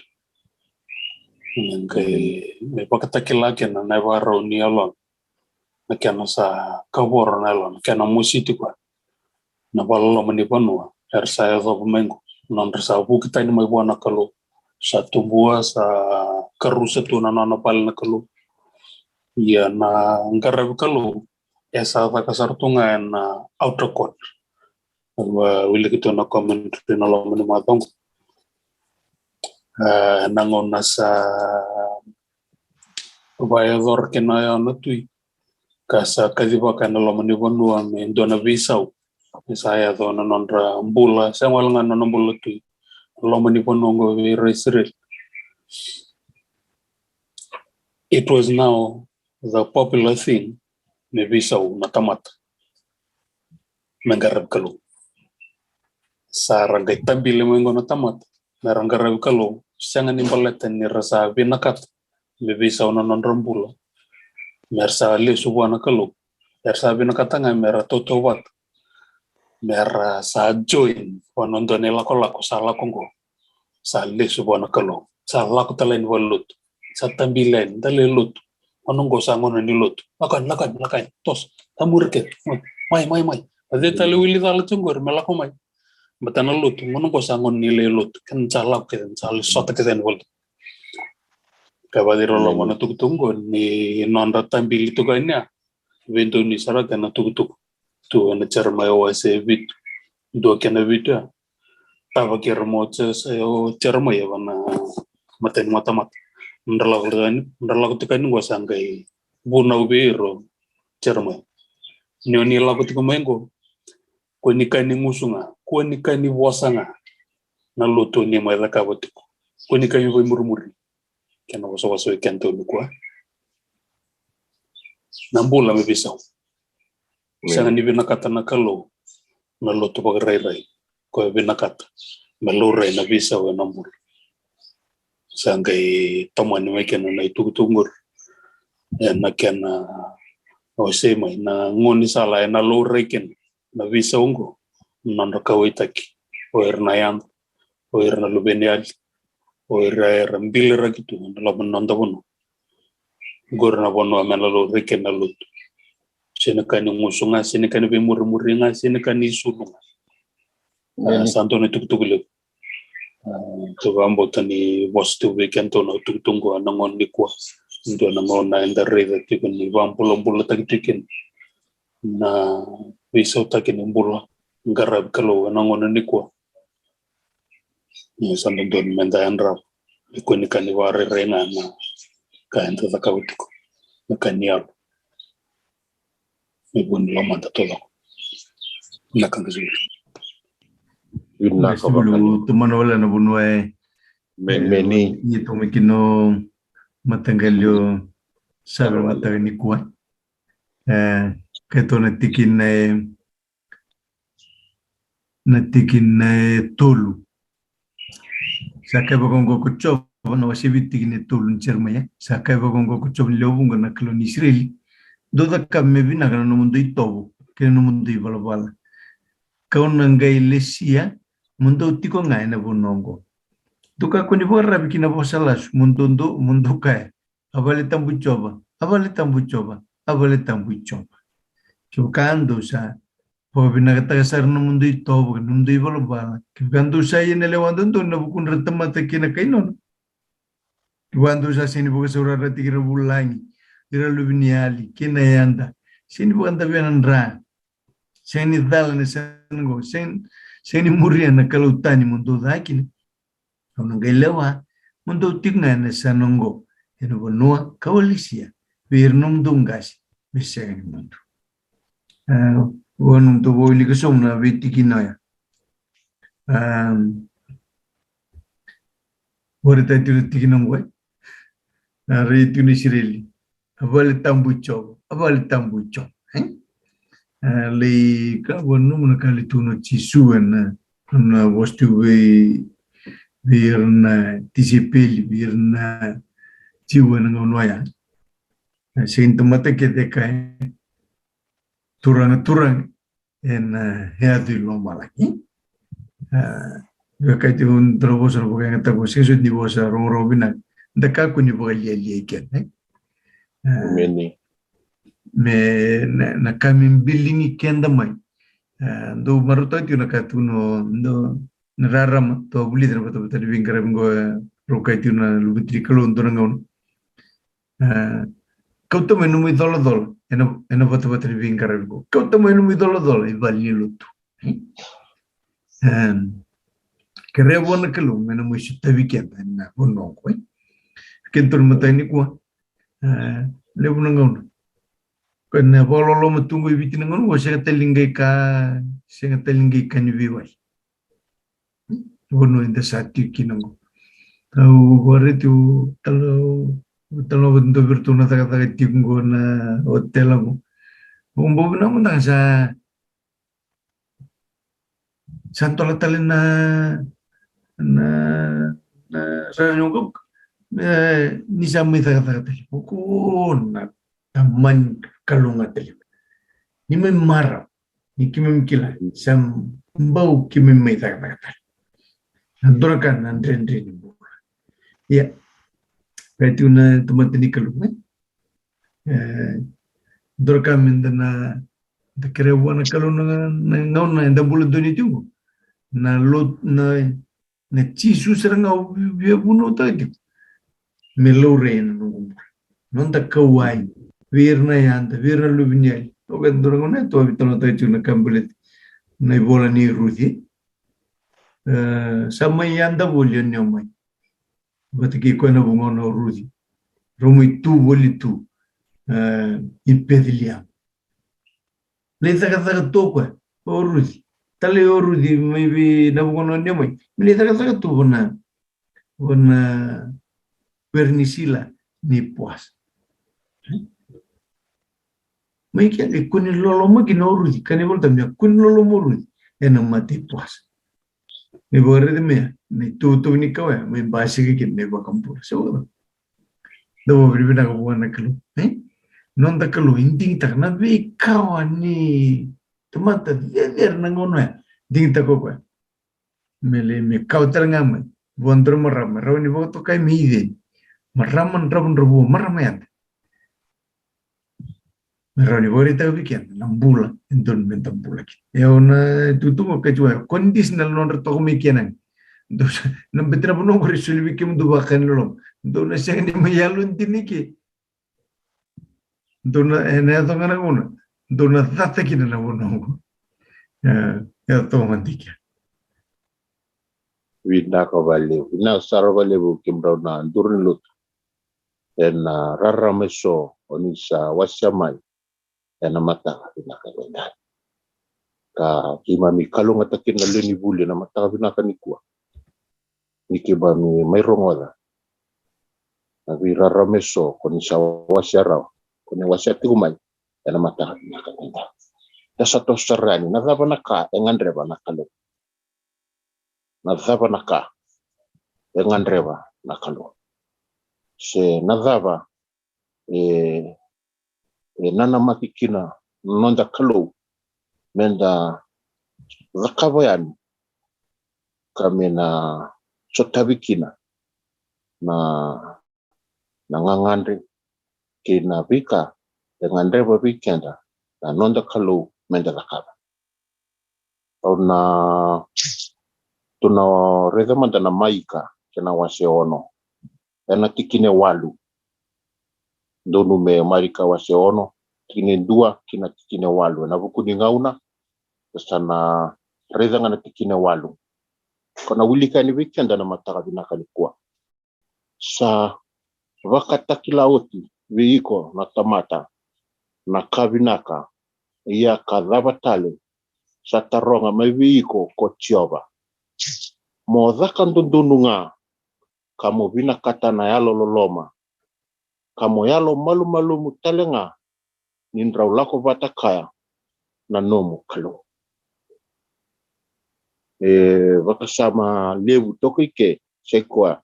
ngai me pakatakila ken na baro ni alon na kana sa kabor na alon kana musiti ko na palo mani bono saya zo mengo non rasa kita ini mai buana kalau satu buah sa karusa tu na pal na kalau ya na ngarab kalau esa ta kasar tunga na outer court wa wili kita na commentary na lo mani matong nangon nasa bayador kena na tui kasa kadiba kana lo mani bonua me dona visau saya do nonra mbula saya walangan non mbula tu lo mani ponongo resire it was now the popular thing me visau na tamat mengarab kalau sarang tambile mengo na tamat merangarab kalau sangan nimbaletan ni rasa binakat me visau na nonra mbula mersa le subana kalau mersa binakatanga mera totowat mera sa join wanondone lako sala kongo sa le subana kalo sa lako talen walut sa tambilen talelut onongo sa ngono ni lut lakan tos tamurke mai ade tale wili tale tungor melako mai batana lut onongo sa ngon ni le lut kan salak ke sal sota ke den wal kabadiro lo mono tunggo ni nonda tambil itu kanya vento ni sara kana tuk tu ana charma wase bit do kena bita tava kermocha sayo charma ya wana maten matamat ndralago tukan ngo sangai buna ubero charma ni lago tukumengo ko nikani ngusunga ko nikani wasanga na loto ni mai lakabotiko ko nikani boy murmuri kena waso kento kwa nambula me bisau Sanga ni binakata na kalo na loto pagray-ray ko binakata maluray na visa wa nambul sanga taman may kena na itugtungur na kena o semay na ngoni sala na luray ken na visa ungo nando kawitaki o ernayan o erna lubenial o era mbilera gitu na laban nanda bono gorna bono amela luray ken na luto sini kani musunga sini kani bemur-muringa sini kani sulunga santo ni tugtugule to ambo tani wastu weekend to na tugtungo nangon ni kwa ndo nangon na enda reda tikun ni bampulo tagtikin na wiso takin mbula ngarab kalo nangon ni kwa ni santo don menda andra ikoni kani ware rena na kaenta takawtiko na kanial ibun lomanda tolo nakangazuri Sebelum teman wala na bunway meni ito mikino matanggalyo sabi matanggal ni kuwa kato natikin na tolu sakay bagong kuchob na wasibitikin ni tolu nchermaya sakay bagong kuchob ni lobong na kalo ni Israel doda kami binagana no mundo itobo kaya no mundo ibalabala kau nanggay lesia mundo tiko ngai na bunongo tuka kuni borra bikina bosalas mundo kaya abale tambu coba chocando sa po binagata sar no mundo itobo mundo ibalabala kando sa yene lewando na bukun retamata kina kainon kando sa sini buka saurara tikira bulangi ira lubiniali kina yanda sini bukan tabianan ra sini dalan sango sini murian na kalutani mundo dakini ang gailawa mundo tigna na sanongo eno bonua kawalisia birnum dungas biseng mundo wonum to boili kasom na bitikinoya warita tikinong way rito ni Sirili abal tambucho le kabonu nakali tuno chisuan na wastu birna tisipeli birna chiwan ngonwaya sintomate kete kai turang en headu lombalaki wakati un trobos ro bukan tago sesu di bosa robina ndaka kuni bogali ken meni me na kami bilingi kenda mai do maruta tu na katuno do nararam to buli dra bata bata bingara bingo rokai tu na lubitri kalon dorangon kauta menu mi dol eno bata bata bingara bingo kauta menu mi dol ibali lutu kere bona kalon menu mi shita weekend na bono ko kentur mata ni ko le bonangon kena bololo matunggu ibitin ngon wo sega telingai ka ni viwai wono inda sati kinongo au gore tu talo bendo bertuna taga tingo na hotel mo umbo na mo sa santo la talena na ranyo ni sa mai taga ko na taman kalunga tele ni me mara ni kimi mikila sam mbau kimi mai taga andora kan andre ni bula ya peti una tomatini kalunga dorka mendana de krewana kalunga ngauna enda bula doni tu na lot na chisu seranga bia buno tadi melore non da kawai virna yanda virna lubnial to vendorangone to vitano tadi na kambulet na bola ni ruthi samay yanda bolyon nyomay batiki ko na bungono ruthi romi tu boli tu impedilia le taga to ko o ruthi tale o ruthi maybe na bungono nyomay le taga tu bona pernisila ni puas Mai kia e kuni loloma ki no rudi kani volta mia kuni loloma rudi e na mate puas. Me bore de me tu ni kawa me basi ki me ba kampur. So do bribina ko buana kalu. Non da kalu inting tak na be kawa ni tomata ver na ngono ding ta ko kwa. Me kautar ngam. Bondro marama rawni bo to kai mi ide. Maraman rabun rabu maramayat. Meroni bori tahu bikin nambula entun mentambula ki. Ya ona tutu mo kacua conditional non retok mikinan. Dos nambetra puno bori suli bikin du bakan lolom. Dona siang ni mayalun tiniki. Dona ena to ngana una. Dona tata kina na bono. Ya to mantika. Wina ka bale, wina sara bale bu kimbrau na durun lut. En rarameso onisa wasamai. En mata wina ka wina. Ka kimami kalung atakin na leni buli na mata wina ka nikua. Nikiba mi may rongoda. Nabi rarameso onisa wasarao. Kone wasati umay. En mata wina ka wina. Dasa to sarani, nadaba na ka, engandreba na kalung. Nadaba na ka, engandreba na kalung. Se nadaba nana makikina nonda kalung menda zakabayan kami na sotabikina na nangangandri kina bika engandreba bikenda na nonda kalung menda zakaba. Na tuna reza manda na maika kena wase ono. Ena tikine walu. Donu me marika wase ono. Kine dua kina tikine walu. Na buku ni ngauna. Sana reza ngana tikine walu. Kona wilika ni wikenda na mataka binaka likuwa. Sa wakatakila oti wiiko na tamata. Na kabinaka. Ia kadhabatale. Sa taronga mai wiiko ko tioba. Mo dhakan dundununga. Kamo vina kata na yalo loloma. Kamo yalo malu mutalenga. Nindrau lako vatakaya. Na nomu kalu. Wakasama lebu tokike. Sekwa.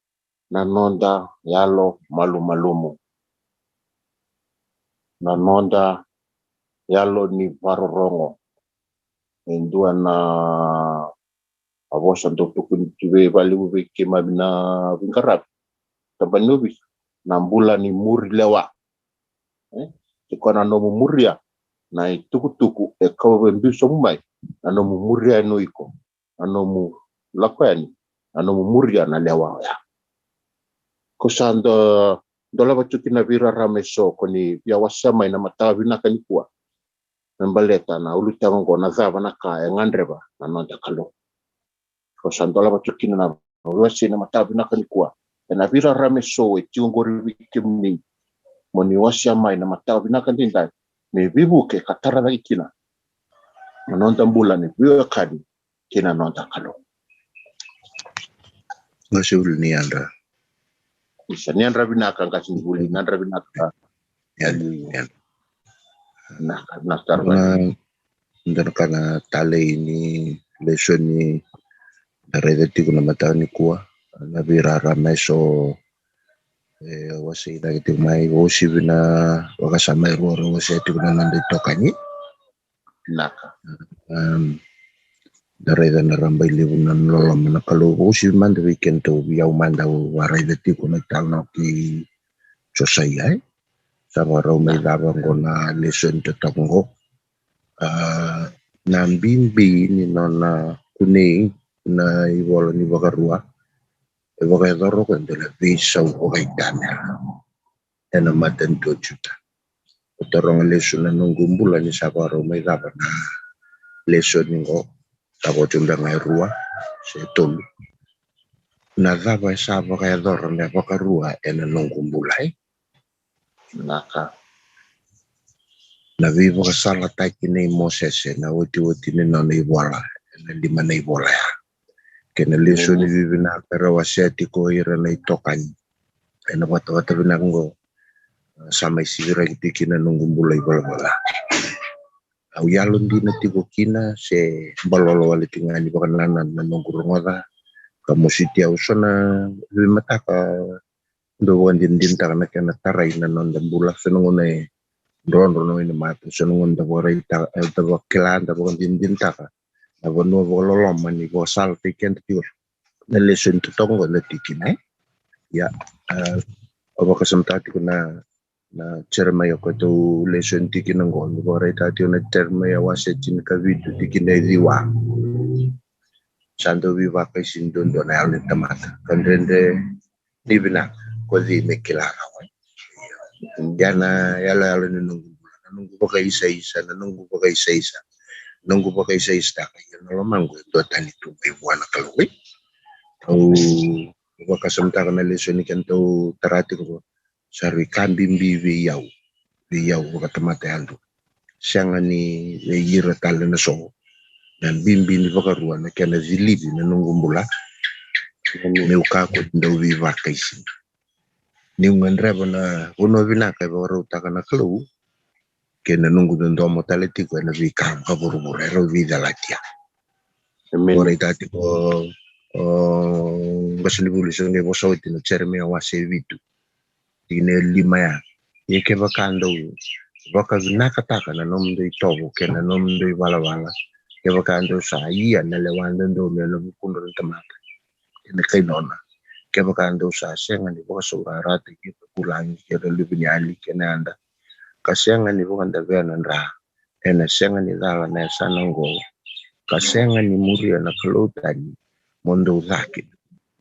Na nonda yalo malumu. Na nonda yalo ni varorongo. Endua na awosan tukun tiwe balibu bike mabina vingarap. Tabanubi. Nambula ni muri lewa. Kona nomu muria. Na tuku kawa mbiso mumai. Na nomu muria noiko. Na nomu lakwani. Na nomu muria na lewa ya. Kusando dola bacuki na vira rameso koni Veiwasei ena matawina kanikua. Membaleta na ulutango na zava na kaya ngandreba na nonda kalo. Kusando dola bacuki na Veiwasei ena matawina kanikua. Na vira rameso tiungori wikimni. Moni Veiwasei ena matawina kanindai. Me vibuke katara na ikina. Na nonda mbula ni viwa kadi kina nonda kalo. Ngasibuli ni anda. Isa ni andra binaka ngasibuli ni andra binaka. Ndana kana tale ini lesoni darete kuna matani kuwa na vira rameso wasi ina kitu mai wosi bina wakasama ruoro wasi kuna nande tokani naka darete na rambai libuna nolo mana kalau wosi manda weekend to biau manda warete kuna talno ki sosai sama romai labang kona leson tetapungo na mbimbi ni nona kune na Wilivola ni Vakarua Vakadoro kan de la Veiwasei ena matento juta utarong leson na nungumbula ni sabaro may dapat na leson ngo tabo tunda ngai rua setolu na daba sa Vakadoro na Vakarua ena nungumbula naka na vivo kasala taki na Moses na woti ni nona Wilivola na lima na Wilivola kena leso ni vivina pero waseti ko ira na itokani ena wata binango sama isira kitikina nungumbula Wilivola au yalo ndina tiko kina se balolo wale tingani bakanana na nongurungoda kamusiti au sona mataka ndo wandin takana kana tarai na nonda bula senongone ndrondo no ina mata senongonda borai ta ta bakilanda wandin taka na bono bololo mani bo sal tiken tiur na lesson to tongo na tikina ya abakasamtati kuna na cermaya ko to lesson tikin ng gon borai tati na cermaya wasetin ka video tikin na diwa sando viva kaisin dondo na alin tamata kandrende libina ko di mekilala Yana yala nunggu pakai isa-isa nunggu pakai isa kaya nalamang ko ito tani to may buwan na kalawin au bakasamta ka na lesson ni kanto tarati ko sarwi kambing biyaw bakatamatayan do siya nga ni yira tala na so dan bimbi ni bakaruan na kaya na zilibi na nunggong bula may ukakot daw viva kaisin ni ngandraba na uno vinaka baruta kana klu ke na nungu domo taleti ko na vikam ka burubure ro vida latia ore tati ko basuli so ne boso tino cerme wase vitu tine lima ya yeke bakando baka vinaka taka na nomdo itobo ke na nomdo wala ke bakando sa iya na lewanda ndo me lo bukundo tamata ene kay nona ke bakando sa senga ni baka surarate ke kulangi ke lubinyali ke nanda kasenga ni bukan davenan ra ena senga ni dala na sanango kasenga ni muria na kalotani mondo zaki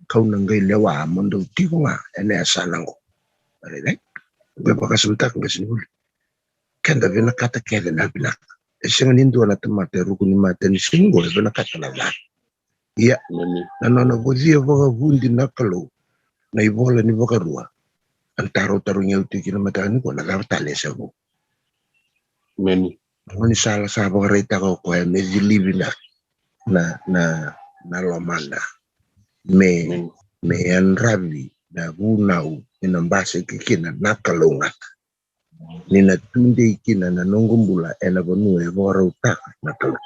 kau nangai lewa mondo tikunga ena sanango ale gue bakasuntak ngasibul kan davena kata kele na binak senga ni ndo na tamate rukuni mate ni singo davena kata na la iya na gozia baka vundi na kalo na ibola ni baka rua antaro tarunya utikina matani ko na tale sabo meni ngoni sala sabo reta ko me libi na lomanda me anrabi na bunau ina mbase kikina nakalunga nina tunde ikina na nongumbula ena bonue bora utaka nakalo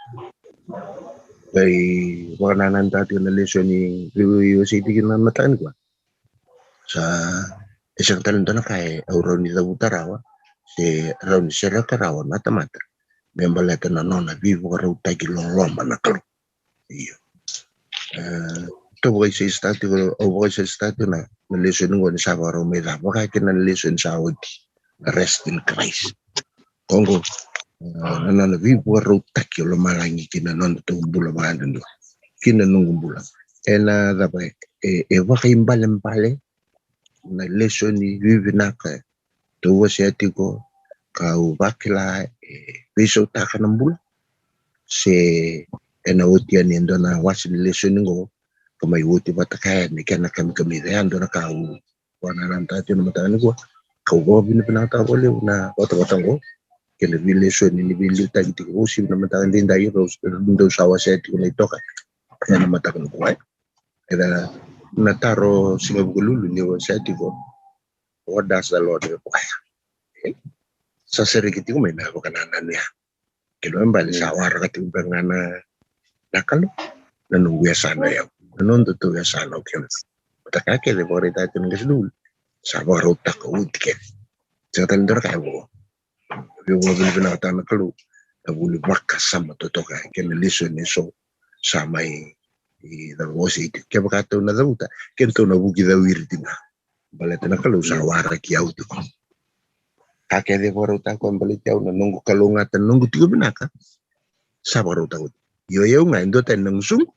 kai wana nantati na lesoni Veiwasei ena matani kwa sa isang talento na kay auroni da utarawa se rauni sera karawa mata membaleta na nona vivo ra utaki lolomba na kalo iyo to Veiwasei stati na lesson ngo ni sabaro me da baka kina lesson sa odi rest in Christ kongo na vivo ra utaki lo malangi kina nona to bula bandendo kina nungu bula ena da ba baka imbale na lesson ni vivinaka to wasiatiko ka ubakila beso taka ng bula se ena utia ni ndo na wasin lesson ngo kamay uti batakaya ni kena kami ando na ka wana nanta tino matani ko ka go binipinata ko le na wata kena lesson ni bilu tagi ko si na matani din dai ndo sa wasiatiko na itoka kaya matakan ko era nataro singabululu ni wasiatiko what does the Lord require sa serigiti ko may nabakanan niya kilo mbali sa wara katimbangana nakalo nanungguya sana yaw nanondo to ya sana kyo matakake de bore dati ng gasdul sa waro taka udike sa talendor kayo yung mga binata nakalo nabuli Vaka-Sigatabu totoka kena lesson ni so sa may Veiwasei kaya bakato na dauta kento na bugi da wirdina baleta nakalo sa wara kiyaw to kake de bore tako mbali kiyaw na nunggu kalungatan nunggu tigo binaka sa waro tako yo nga indoten ng sung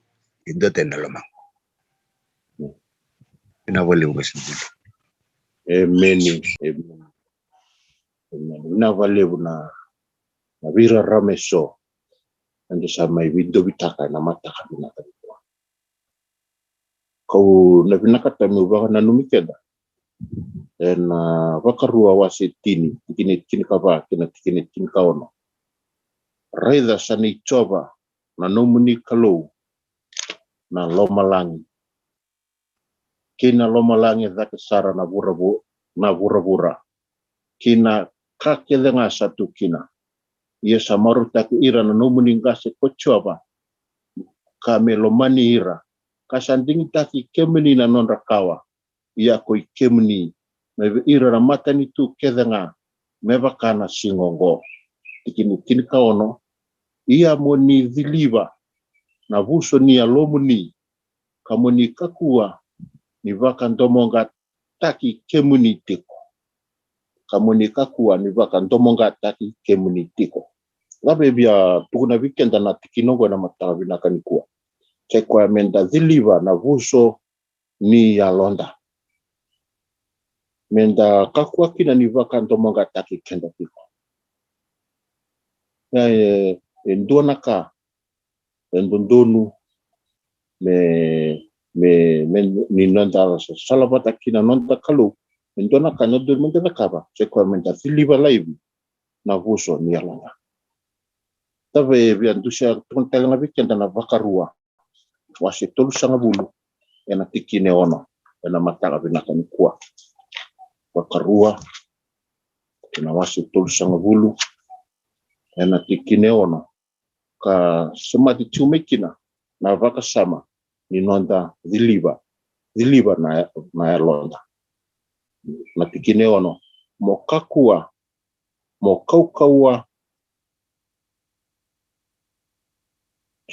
indoten na lamang pinawaliw kasi dito meni pinawaliw na vira rameso ando sa may window bitaka na mata kami na kanito kau na pinakata mo baka nanumikeda and wakarua wasi kini kaba kini kaono raida sani choba na nomuni kalau na lomalangi kina lomalangi zakasara na bura kina kakelenga satu kina ia samaru taku ira na nomuni ngase kochova ka melomani ira kasandingi taki kemeni na nonra kawa ia koi kemeni me ira na matani tu kedenga meva kana singongo tikini kinika ono ia moni viliva na vuso ni alomuni kamoni kakua ni vaka ndomonga taki kemuni tiko kamoni kakua ni vaka ndomonga taki kemuni tiko labe bia tukuna weekend na tikinongo na matawi na kanikua kwa menda viliva na vuso ni alonda menda kakua kina ni vaka ndomonga taki kenda tiko ya endonaka endondonu me ni nonda salabata kina nonda kalu endonaka no do menda kaba kwa menda viliva live na vuso ni alonda tave via ndusha tontelanga weekend na vakarua wase tolu sanga bulu ena tikine ono ena mataka binaka nikua vakarua ena wase tolu sanga bulu ena tikine ono ka semati tumekina na vaka sama ni nonda viliva na alonda na tikine ono mo kakua mo kaukaua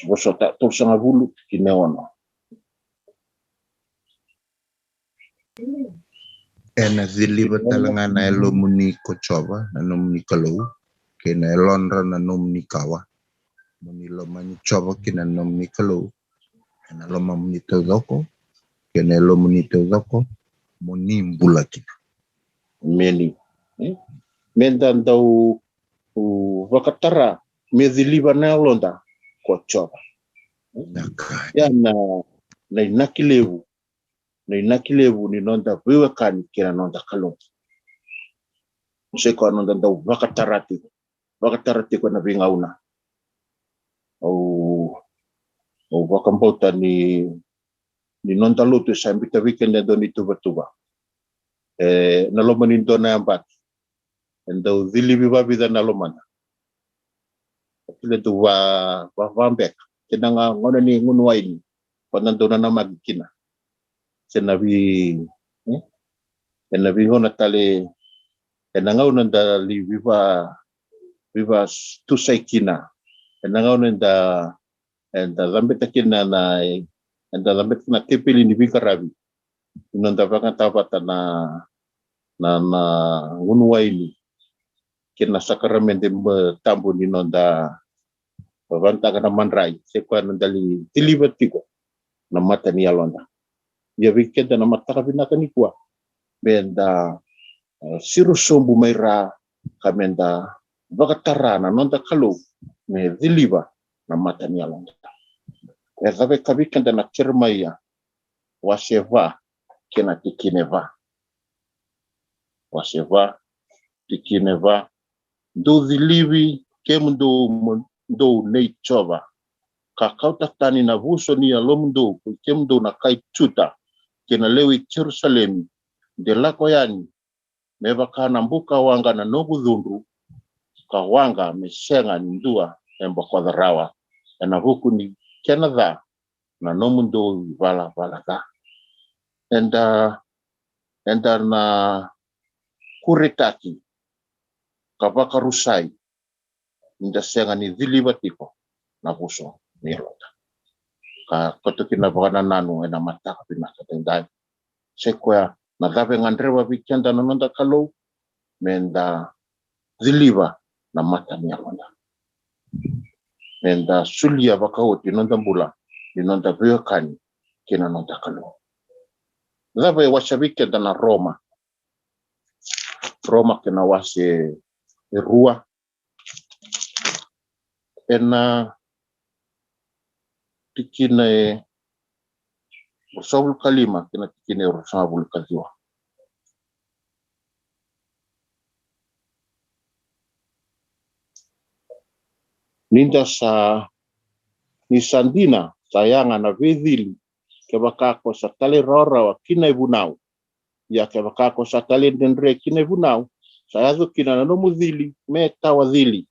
Boso tak tol sanga bulu kine ono. Ena ziliva talanga na elomuni kochova na nomuni kalau kena elonra na nomuni kawa muni lomani chova kena nomuni kalau ena loma muni tozoko kena elomuni tozoko muni mbula kina Meni mendan dau vakatara me ziliva na alonda kochova ya na nakilevu ni nonda Veiwakani kina nonda kalong seko nonda dau vakatarati ko na vingauna au vakambota ni nonda lotu sambita weekend do ni tuba na lomani dona ambat endo zilivi babida na lomana kile tu wa vambek kenanga ngona ni ngunu waini panandona na magikina senabi hona tale enanga unanda li viva tusaikina enanga unanda enda zambeta kina na enda zambeta na kepeli ni vikarabi unanda vanga tabata na ngunu waini kina sakaramente tambu ni nonda vanta kana manrai sekwa nandali tilibatiko na mata ni alonda ya weekend na mata kabinaka ni kwa benda siru sombu maira kamenda vakatarana nonda kalu me diliva na mata ni alonda ya zabe kabikenda na kirmaya waseva kena tikineva do dilivi kemdo nei chova kakauta tani na vuso ni alomdo kemdo na kai chuta kena lewi Jerusalem de lako yani meva kana mbuka wanga na nogu dhundu ka wanga mesenga ndua emba kwa dharawa na huku ni Canada na nomundo vala ka enda na kuretaki kabaka rusai nda senga ni dhiliva tiko na vuso ni alonda ka kotokina bwana nanu ena mataka pinaka tendai sekwa na gabe ngandrewa weekend na nonda kalau menda dhiliva na mata ni alonda menda sulia bakauti nonda mbula ni nonda Veiwakani kina nonda kalau gabe washa weekend na Roma kina wase rua ena tikine ursabul kalima kina tikine ursabul kaziwa ninda sa ni sandina sayanga na vedhili ke bakako sa tale rora wa kina ibunau ya ke bakako sa tale dendre kina ibunau sayazo kina na nomudhili meta wadhili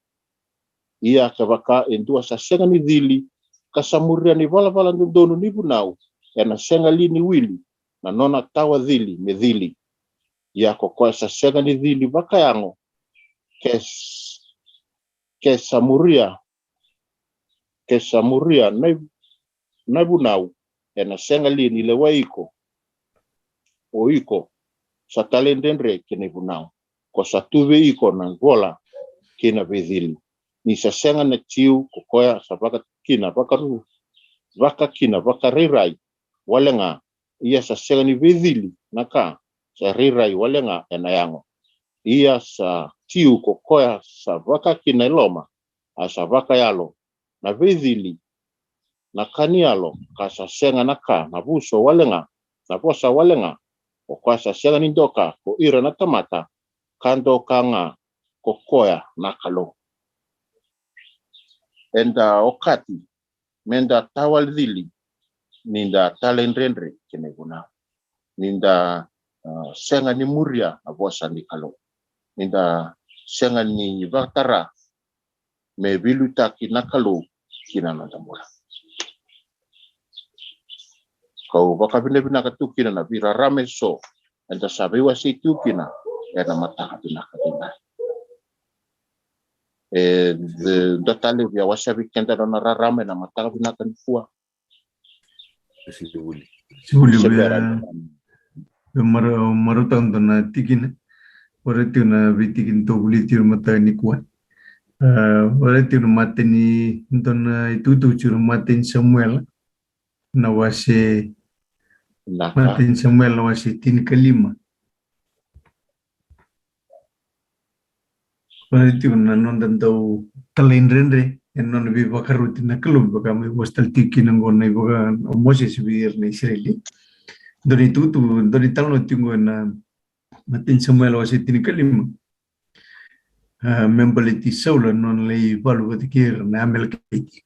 ia ka waka endua sa senga ni dhili ka samuria ni vala ndonu ni bunau ena senga li ni wili na nona tawa dhili me dhili ia kokoa sa senga ni dhili wakayango ke samuria na bunau ena senga li ni le waiko o iko sa talendendre kene bunau ko sa tuve iko na vola kina vedhili ni sa senga na tiu kokoa sa waka kina rirai walenga ia sa senga ni vedhili naka sa rirai walenga ena yango ia sa tiu kokoa sa waka kina loma asa waka yalo na vedhili na kanialo ka sa senga naka na buso walenga na posa walenga o kwa sa senga ni doka ko ira na tamata kando kanga kokoa nakalo enda okati menda tawal dhili ninda talendrendre kene guna ninda senga ni muria abosa ni kalo ninda senga ni vatara me biluta kinakalo kina nadamura kau baka bina katukina na bira rame so enda Veiwasei tukina ena mataka bina katina datale via wasabi kenda na rarame na mataka bina kanfua Sibuli marutang na tikin orati na bitikin to buli tir mata ni kuat orati na mateni don itu churu maten Samuel na wase maten Samuel na wase tin kalima orati na non tau talendrendre non vi bakaruti na kelum bakam wastal tikin ngon na baka Moses bir na Israeli doni talno tingo na matin Samuel wase tin kalima membaliti saula non lei balu batikir na amel kaiti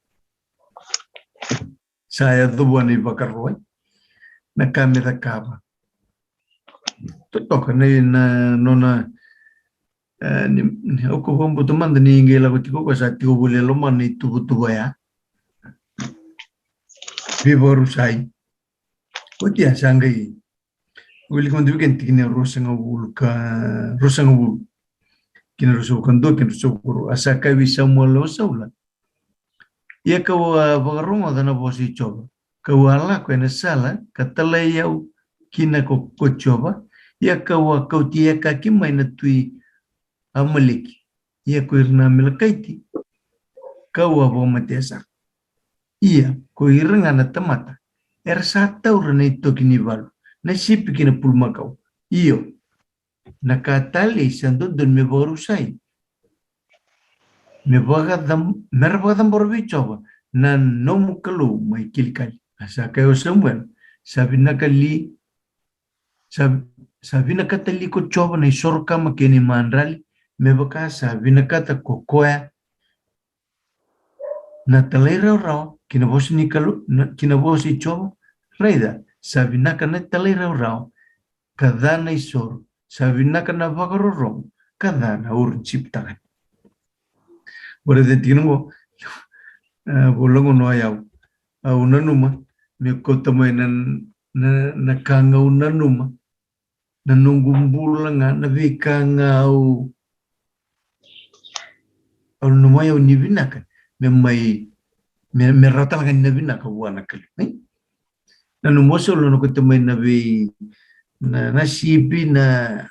saya dubuan i bakarroy na kami da kaba toka na nona ni oko bombo tomanda ni ngela gotiko ko sa tiko bole lo man ni tubu ya Veiwasei otia sangai wili kon diken tikine rosanga bul kina rosu kando kina rosu kuru asaka wi Samuel lo saula ia kawa bagaroma dana bosi coba kawala ko ena sala katala yau kina ko coba ia kawa kautia kaki maina tui amaliki ia ko irna melakaiti kawa bo matesa ia ko iranga na tamata sata urana ito kinibalu na sipi kina pulmakau iyo nakatali sando don me Veiwasei me bagadam borbi coba na nomu kalu mai kilikali asa kayo Samuel sabina katali ko coba na isorka makeni mandrali me baka sabina kata kokoya na talera rao kina bosi ni kalu kina bosi coba raida sabina kana talera rao kadana isor sabina kana bagaroro kadana urciptakan Borede tingo bolongo no ayaw unanuma me kotamay na kanga unanuma na nungumbula nga na vikanga au numayaw ni binaka me rata nga ni binaka wana kali na numoso lo no kotamay na vi na sipi na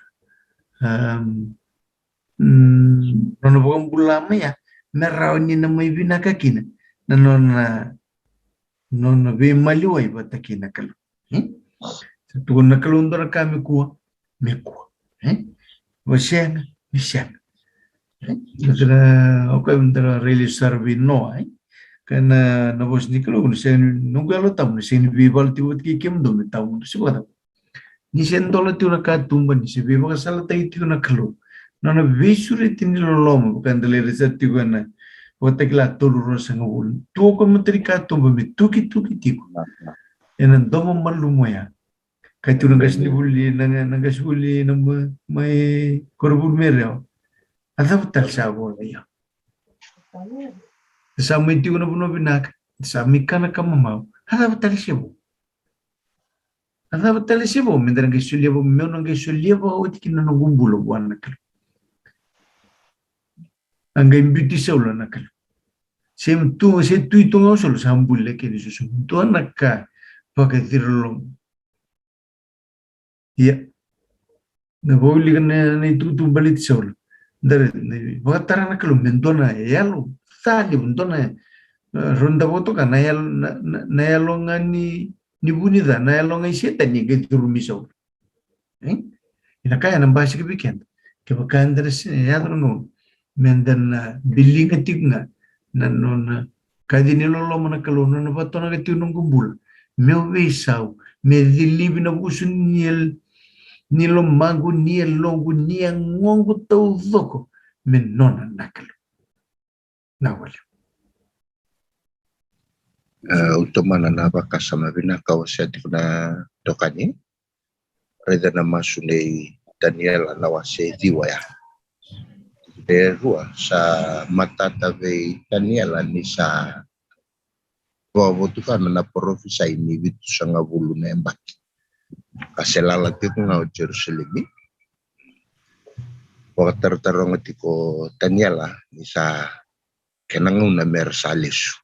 nono bokang bulama ya merau ni na may binaka kina na nona be maliway batakina kalu tukun na kalundo na kami kuwa me kuwa wasena misena na okay mundara really sarvi no kana na bos ni kalu sen nungalo tam sen bibal tiwat ki kimdo me tam sibada ni sen dola tiuna ka tumba ni se biba sala tai tiuna kalu nona visure tinilo loma kandale resati gana watakila tolu rosa ngul tu ko mutrika tumba me tuki tiku enan domo malumoya kai tu nangasni buli nama mai korbul mereo ada betal sago ya Sa miti una puno binak, sa mikana kamamau. Hada batali sebo. Hada batali sebo. Mendara ngai suliabo, meu ngai suliabo au tikina no gumbulo buan nakal. Angai mbiti saula nakal. Se tu itu ngau solo sambulle ke di susu. Tu anaka pakai tirolong. Ya. Na boli kana itu balit saula. Dari bakatara nakal mentona yalo. Tali mentona ronda boto kan na yalonga ni bunida na yalonga iseta ni gitu rumisau ina kaya nang basi kebikin kebakan deres ya no mendan billing atigna na non kadi ni lolo mana kalau na bato na gitu nung kumbul meu visau me dilibi na busun ni lo magu ni longu ni ngongu tau doko men nona nakalo na wala Utomana na bakasama bina kawasati kuna tokani reda na masune Daniel Nawase Diwaya derua sa matata ve Daniel ni sa wawotukan na profesa ini vitu sanga bulu nembak kaselala tiku ngau Jerusalem wakatar-tarong tiko Daniel ni sa kenangu na mersalis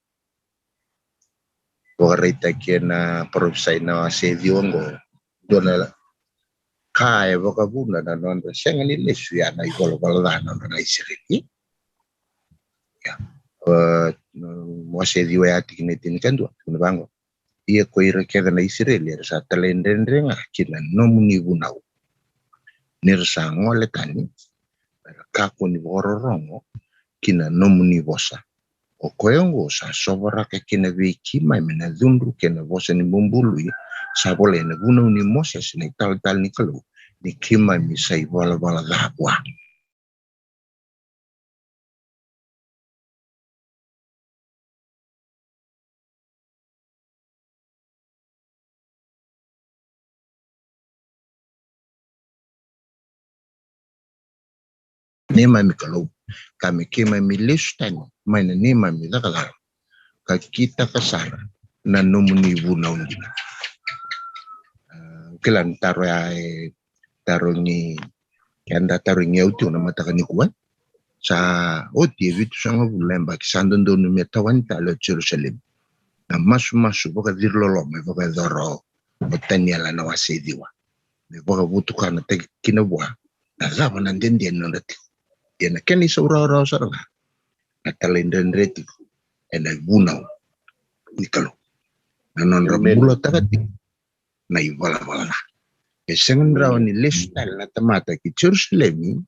Wakarita kena profesa ina Diwango dona kaya wakabuna na non senga ni lesu ya na Wilivola na Israeli ya Wase Diwaya tikini kan dua kuna bango ia ko ira keda na Israeli sa talendendrenga kina nomuni bunau nirsa ngole tani kako ni wororongo kina nomuni bosa o koyongo sa sobara ke kina viki mai mena dundu kena bosa ni bumbului sa bole na bunau ni Moses ni tal ni kalu ni kima mi sai Wilivola Vaka nema mi kalau kami kima mi listan mana nema mi dakala ka kita kasar na nomuni bunau ni kelan taro ni kanda taro ni auto na mataka ni kuan sa oti vitu sanga bulemba kisandon do ni metawan talo Jerusalem na masu boka dirlolo me boka doro Daniel Nawase Diwa me boka butukan na kinabwa na zaba na ndende no ndati na keni saurara saranga na talendendreti ena bunau ni kalo na non rabulo takati na Wilivola Kesengan raw ni lifestyle na tamata ki Jerusalem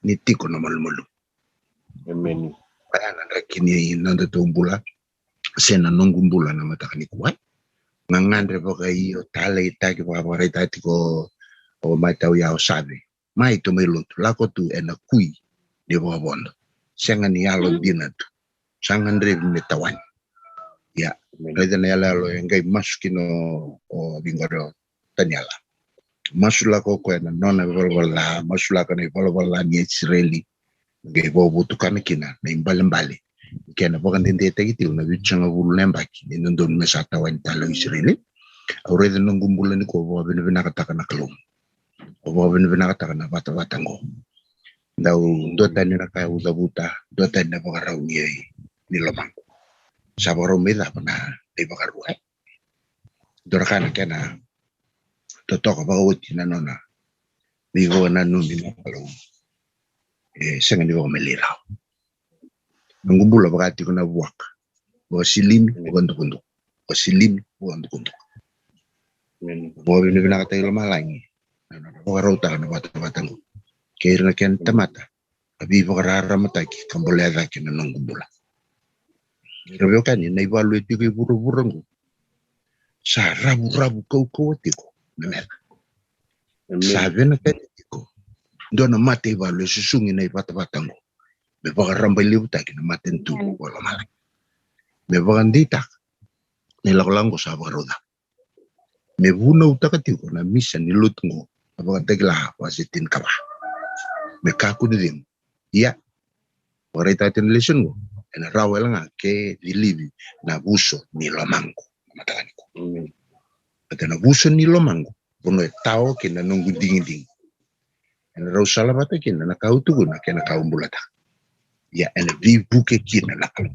ni tiko na malmulu. Amen. Kaya nanrakini nanda tumbula sena nungumbula na mata kanikuwa. Ngangandre boka iyo tala itaki wakawara itati ko o matau yao sabi. Mai to meluntu lako tu ena kui di boka bondo. Senga ni yalo dinatu. Sangan revi metawan. Ya, reda na yalo engai maskino o bingaro tanyala. Masula ko na nona Wilivola masula ka na Wilivola ni Israeli ngai bo butukan kina na imbali kena bokan dente tagiti na bichanga bulu lembaki ni ndon mesata wan talo Israeli awrede nungumbula ni ko bo bina kataka na kalum bo bina kataka na bata ngo daw dota ni na kaya uzabuta dota na bakaraw ni lomang sabaro meda na di bakaruai dorakana kena totoka bagawati na nona digo na numi na palo senga digo melirao ngumbula bagati kuna buak bo silimi bukandukundu bo silimi bukandukundu bo bina katay lumalangi bo karauta na bata-batango kaya na ken tamata abi bo karara mataki kamboleda kina ngumbula rabyo kani na iwaluiti ko buru-burango sa rabu-rabu kau tiko sabi na kanitiko doon na mate iwalu susungi na ipatabatango may baka rambay liwtaki na matentu wala malaki may baka nditak nilakulang ko sa bakaroda may bunaw takatiko na misa nilutungo na baka tegla wasitin ka ba may kakunidim iya baka rin tayo lesson ko ena rawel nga ke dilivi na buso ni lomango matakaniko na buso ni lomango bono e tao ke na nungu ding ena raw salamata ke na kautu na ke na kaumbulata ya ena vibuke kina nakalo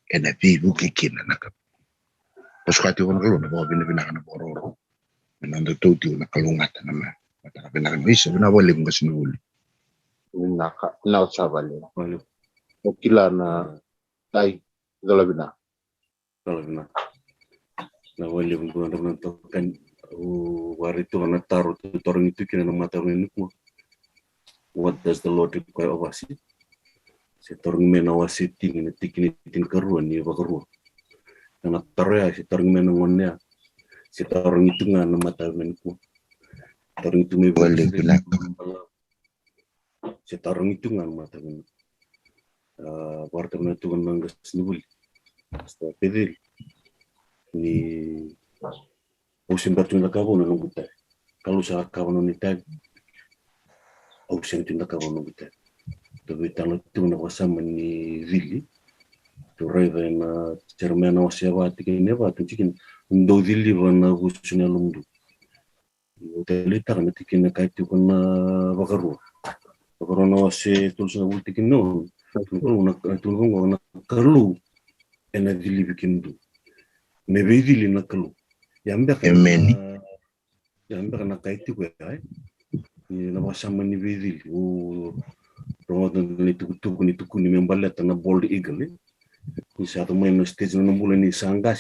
ena vibuke kina nakalo paskati won kalo na bo bina kana bororo na ndo toti na kalungata na mata bina kana isa bina wole ngasini wole na usabale okila na tai dolabina na wale bungo na tokan warito na taro torong itu kina na mata ni ko. What does the Lord require of us? Se torong mena wasi tingin karuan ni bakaruan. Na taro ya se torong mena ngonya. Se torong itu nga na mata ni ko. Torong itu me wale bina se torong itu nga na mata ni. Warta na tu nga ngas ni buli. Hasta pedir ni usin bertu nakabo na nunggutai. Kalau sa kawan ni tag usin tu nakabo nunggutai. Tapi talo tu na wasama ni vili. Tu reva na cermena wasiawa tikine ba tu cikin ndo vili bana usin alumdu. Utali tar na tikine kai tu kana bakaru. Bakaru na wasi tu sa ultikin no. Tu na kalu ena vili bikindu. Me vili na kalu. Yamba na kaiti ko ai ni na wasama ni vili o rongo ni tuku ni membaleta na bold eagle ni sa to mai no stage no mula ni sanga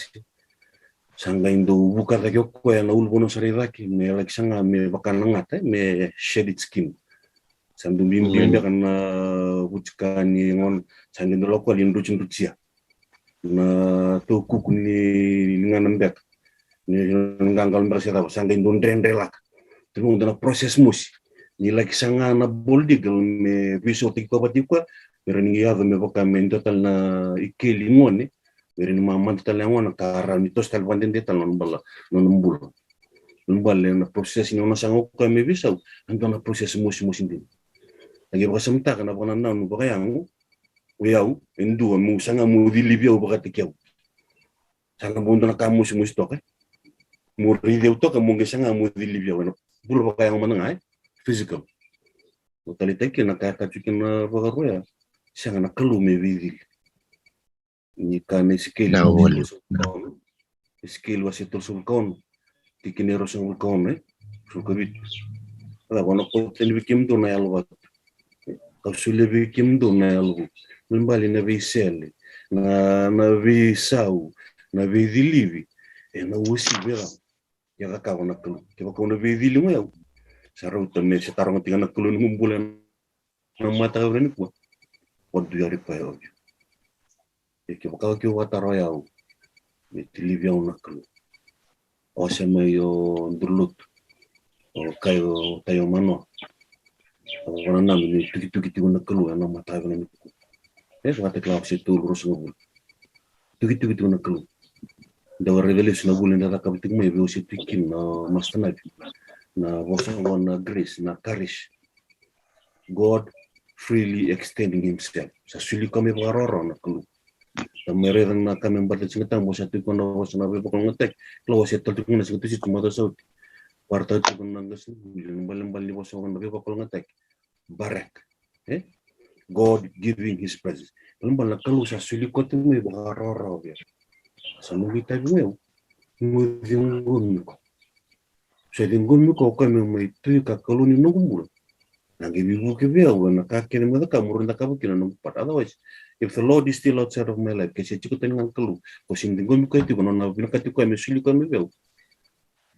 indo buka da ko ya na ulbono sariraki me like sanga me bakana ngata me shaded skin sandu bimbe kana buka ni ngon sandu no lokal ni rucia na to kuku ni ngana mbek ni ngangal merasa tahu sangga indondren relak tu mungkin proses musi ni lagi sanga na boldi gal me viso tiko batikwa berani ya me boka men total na ikeli ngone berani mama total ngona kara ni tostal banden detal non bala non mbul na proses ni ona sanga ko me viso ando na proses musi ndin lagi boka semta kana bona na no boka yang uyau endu mu sanga mu di libya boka tikau sanga bondo na kamu musi tok muri deu toka mungesanga mudi libya wana bulu baka yang mananga physical totalite ke na kaka chikin na bagaroya sanga na kalu me vidil ni kane skill na wole skill wasi tul sulkon tikinero sulkon sulkabit ala wana ko ten bikim do na yalwa kasule bikim do na yalwa mbali na visele na visau na vidilivi na usi vera ya kakak nak keluar, kita kau nak beli lima ya, sarau temme sekarang tinggal nak keluar ngumpulan nama tahu ni kuat, waktu hari payah aja, kita kau wataro ya, itu livia nak keluar, awasnya yo dulut, kayo tayo mano, orang nama ni tuki nak keluar nama tahu ni kuat, waktu kelas itu urus ngumul, tuki nak keluar. Da revelation na bulan da kabitik mo ibo si tikin na mastanag na wasang na grace na courage God freely extending himself sa suli kami paroro na kulu ta meredang na kami batat singatang mo sa tikon na wasang na bebok ngatek klawas etal tikon na singatisi tumata sa warta tikon na gas bilang balambal ni wasang na bebok ngatek barak God giving his presence balambal na kalu sa suli ko timo ibo paroro ya sama kita gue, mudingun ko. Sedingun ko kami may tu kakalo ni nungul. Nangi bibu kebia wana kakene mada kamurun da kabu kina nung part. Otherwise, if the Lord is still outside of my life, kasi chiko tenang kalu. Kasi dingun ko ito kono na binakati ko ay mesuli ko mebel.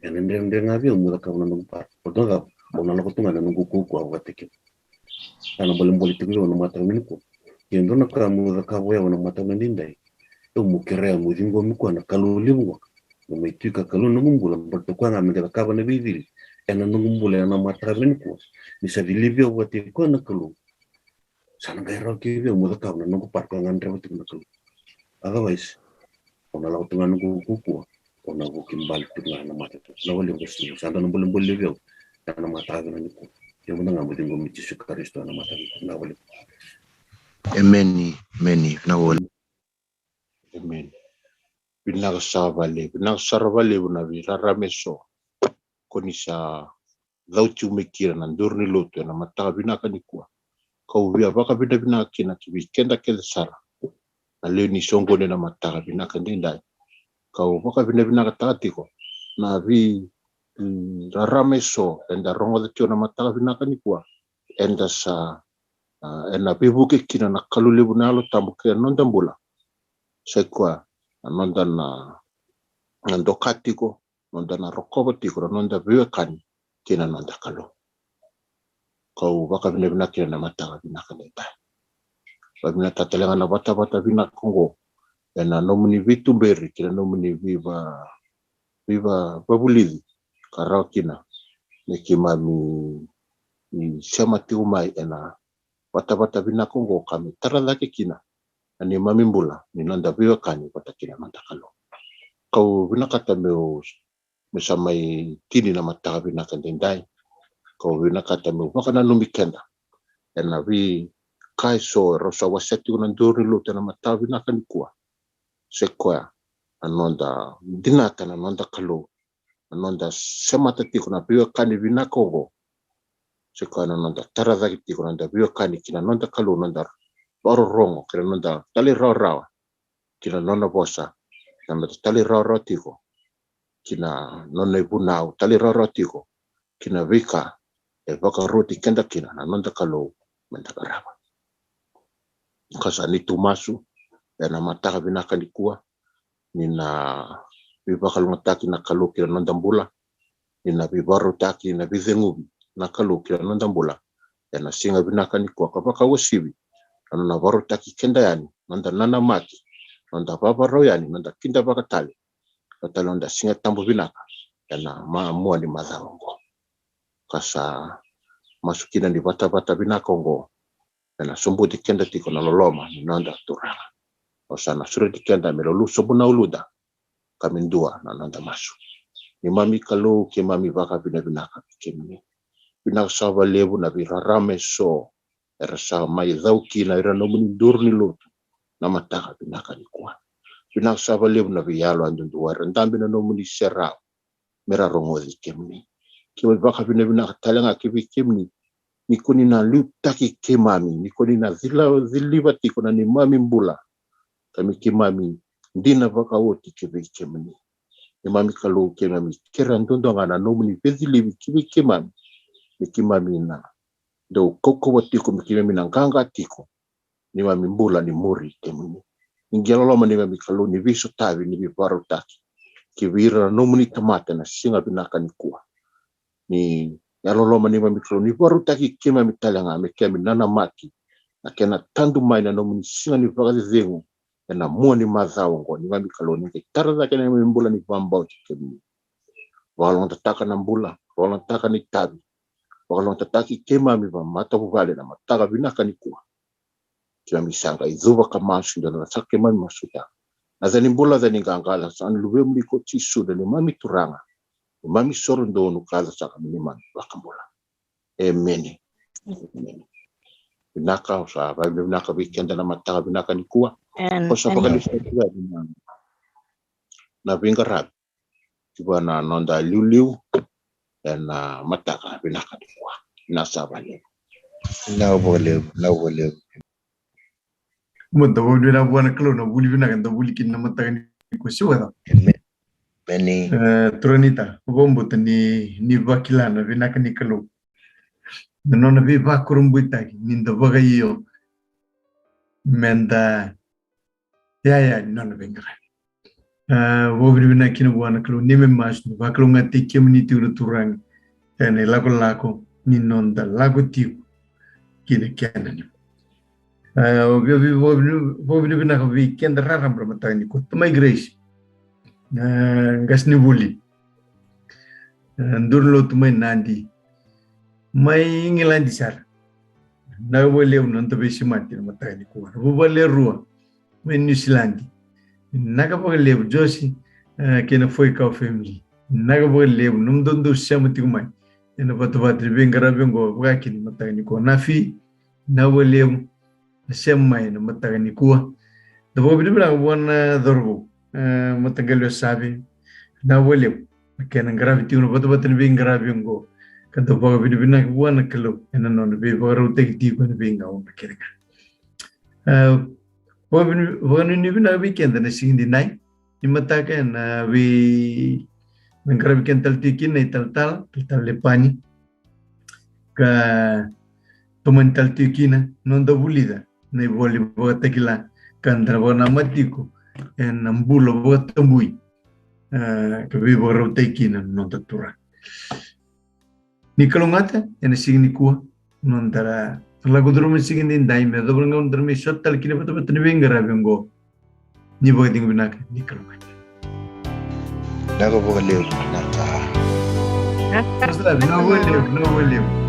Yan ndeng avio muda kabu na nung part. Porto ka, bona na ko tunga na nung kuku ko awateke. Ano boleh tiglo na mata minko. Yendo na kamu da kabu ya wana mata mendindai. Mukirea mudingo mukwa na kalu limu umeitika kalu nungumbula mbatokwa na mengela kaba na bidili ena nungumbula na matraven ko ni sa dilivio wati ko na kalu sana gairo ki be muda kaba na nungu parko ngandre wati na kalu otherwise ona la utunga nungu kuku ona bukimbal tunga na mata na wali ngosti sana numbula livio na matraven ni ko yo mudanga mudingo michi Kristo na mata na wali many na wole Amen. Binakasarvale na virarameso. Konisa dauti umekira na ndurni lotu na mataka binaka nikua. Kau via baka binaka kina kibikenda kele sara. Na leo ni songo na mataka binaka ndendai. Kau baka binaka tatiko. Na vi rarameso enda rongo de tio na mataka binaka nikua. Enda sa ena bibuke kina na kalulebu nalo tambuke nondambula. Sekwa nonda na ndokatiko, nonda na rokobotiko, nonda viwekani kina nonda kalo. Kau baka bina kina na mataka binaka neta. Babina tatelenga na bata bina kongo. Ena nomuni vitumberi kina nomuni viva babulidi. Karao kina nekimami ni siamati umai ena bata bina kongo kami taradake kina. Ani mami mbula ni nonda viwekani bata kina nonda kalo. Kau binakata meu mesamai tini na mataka binaka ndendai. Kau binakata meu baka na numikenda. Ena vi kaiso rosa waseti unanduri luta na mataka binaka nikua. Sekwa anonda dinata na nonda kalo. Anonda semata tiko na biwekani binaka ogo. Sekwa anonda taradaki tiko nonda biwekani kina nonda kalo nonda baro rongo kina nonda tali rawa kina nona bosa. Nama tali rawa tiko. Kina nona ibunau tali rawa tiko. Kina vika baka roti kenda kina na nonda kalo mendakaraba. Kasa ni tumasu na mataka binaka nikua. Nina bibaka lungataki na kalo kina nonda mbula. Nina bibaru taki na bizengubi na kalo kina nonda mbula. Na singa binaka nikua kabaka wasibi. Nona baru taki kenda yani. Nonda nana mati. Nonda babaro yani. Nonda kinda baka tali. Kata nonda singa tambu binaka. Na mua ni mazawongo. Kasa masukina ni bata binaka ongo. Na sumbu di kenda tiko na loloma ni nonda turanga. Osana sura di kenda melolu sobuna uluda. Kamindua na nonda masu. Ni mami kalau ke mami baka binaka kemni. Binaka sawa lebu na virarame so. Era sa mai zauki na ira nomuni durni lutu. Na mataka binaka nikua. Binaka sawa lebu na viyalo andundua. Rendambi na nomuni serao. Mera rongozi kemni. Kima baka binaka talanga kibi kemni. Nikoni na lutaki kemami. Nikoni na zilibati kuna ni mami mbula. Kami kemami. Ndina baka woti kibi kemni. Ni mami kalau kemami. Kera ndundonga na nomuni vezilibi kibi kemami. Ni kemami na. Do koko watiko mikimami na nganga tiko. Ni mami mbula ni muri kemni. Ngialoloma ni mami kalau ni viso tavi ni bibaru taki. Kibira nomuni tamata na singa binaka nikua. Ni yaloloma ni mami kalau ni baru taki kemami talanga me kemi nana maki. Na kena tandu mai na nomuni singa ni baka zengu. Na mua ni mazawongo ni mami kalau ni tarada kena mami mbula ni bambao kemni. Wakalong tataka na mbula. Wakalong tataka ni tabi. Wakalong tataki kemami ba mata buvale na mataka binaka nikua. Kila misanga izuva kamasu ndana sake mami masuta. Na zani mbula zani ngangala sani luwe mliko tisu dani mami turanga. Mami soro ndonu kaza saka minimani wakambula. Amen. Binaka usa binaka weekend na mataka binaka nikua. Kosa pakali satiga na vingarab. Kiba na nonda liu na mataka binaka nikua. Nasa bale. Now boleh. Mutta voi na buona kalo na buli binaka na buli kin na mataka nikua siwa. Many. Tronita, bombo ni vakila na binaka nikalo. Na nona vi vakurumbuitaki ninda vagayo. Menda ya nona vengara. Wobri binaka kina buona kalo nime mas no vakalo ngati kemni tiuru turang. Ene lako ni nonda lago tiu kina kenani. Wobri binaka vi kenda raram ramataka niko. Tumai grace. Gas ni buli. Ndurlo tumai nandi. Mai ngilandi sar. Na wale unanta besi mati na mataka ni kuwa. Wale rua. Mai New Zealand. Naga wale Josi kena foi kau family. Naga wale numdondo siamati kumai. Ena batu bengara bengo wakini mataka ni kuwa. Nafi na wale siamai na mataka ni kuwa. The Bobby one Dorbu, Matagalio Savi, now William, can gravity on what being grabbing go. Can the Bobby be one clue and then on the paper take deep and being out mechanic. When even a weekend and I sing the night, in Mataka and we Gravikan taltikin na tal lepani ka tumental tikina non da bulida na voli bota kila kandra bona matiko en ambulo bota mui ka vi bora tekina non da tura ni kalongata en signi ku non da la gudrum signi dai me do ngon drmi shot tal kina bota bota ni venga rabengo ni boding binak ni kalongata Nakibo kaleo naka. no William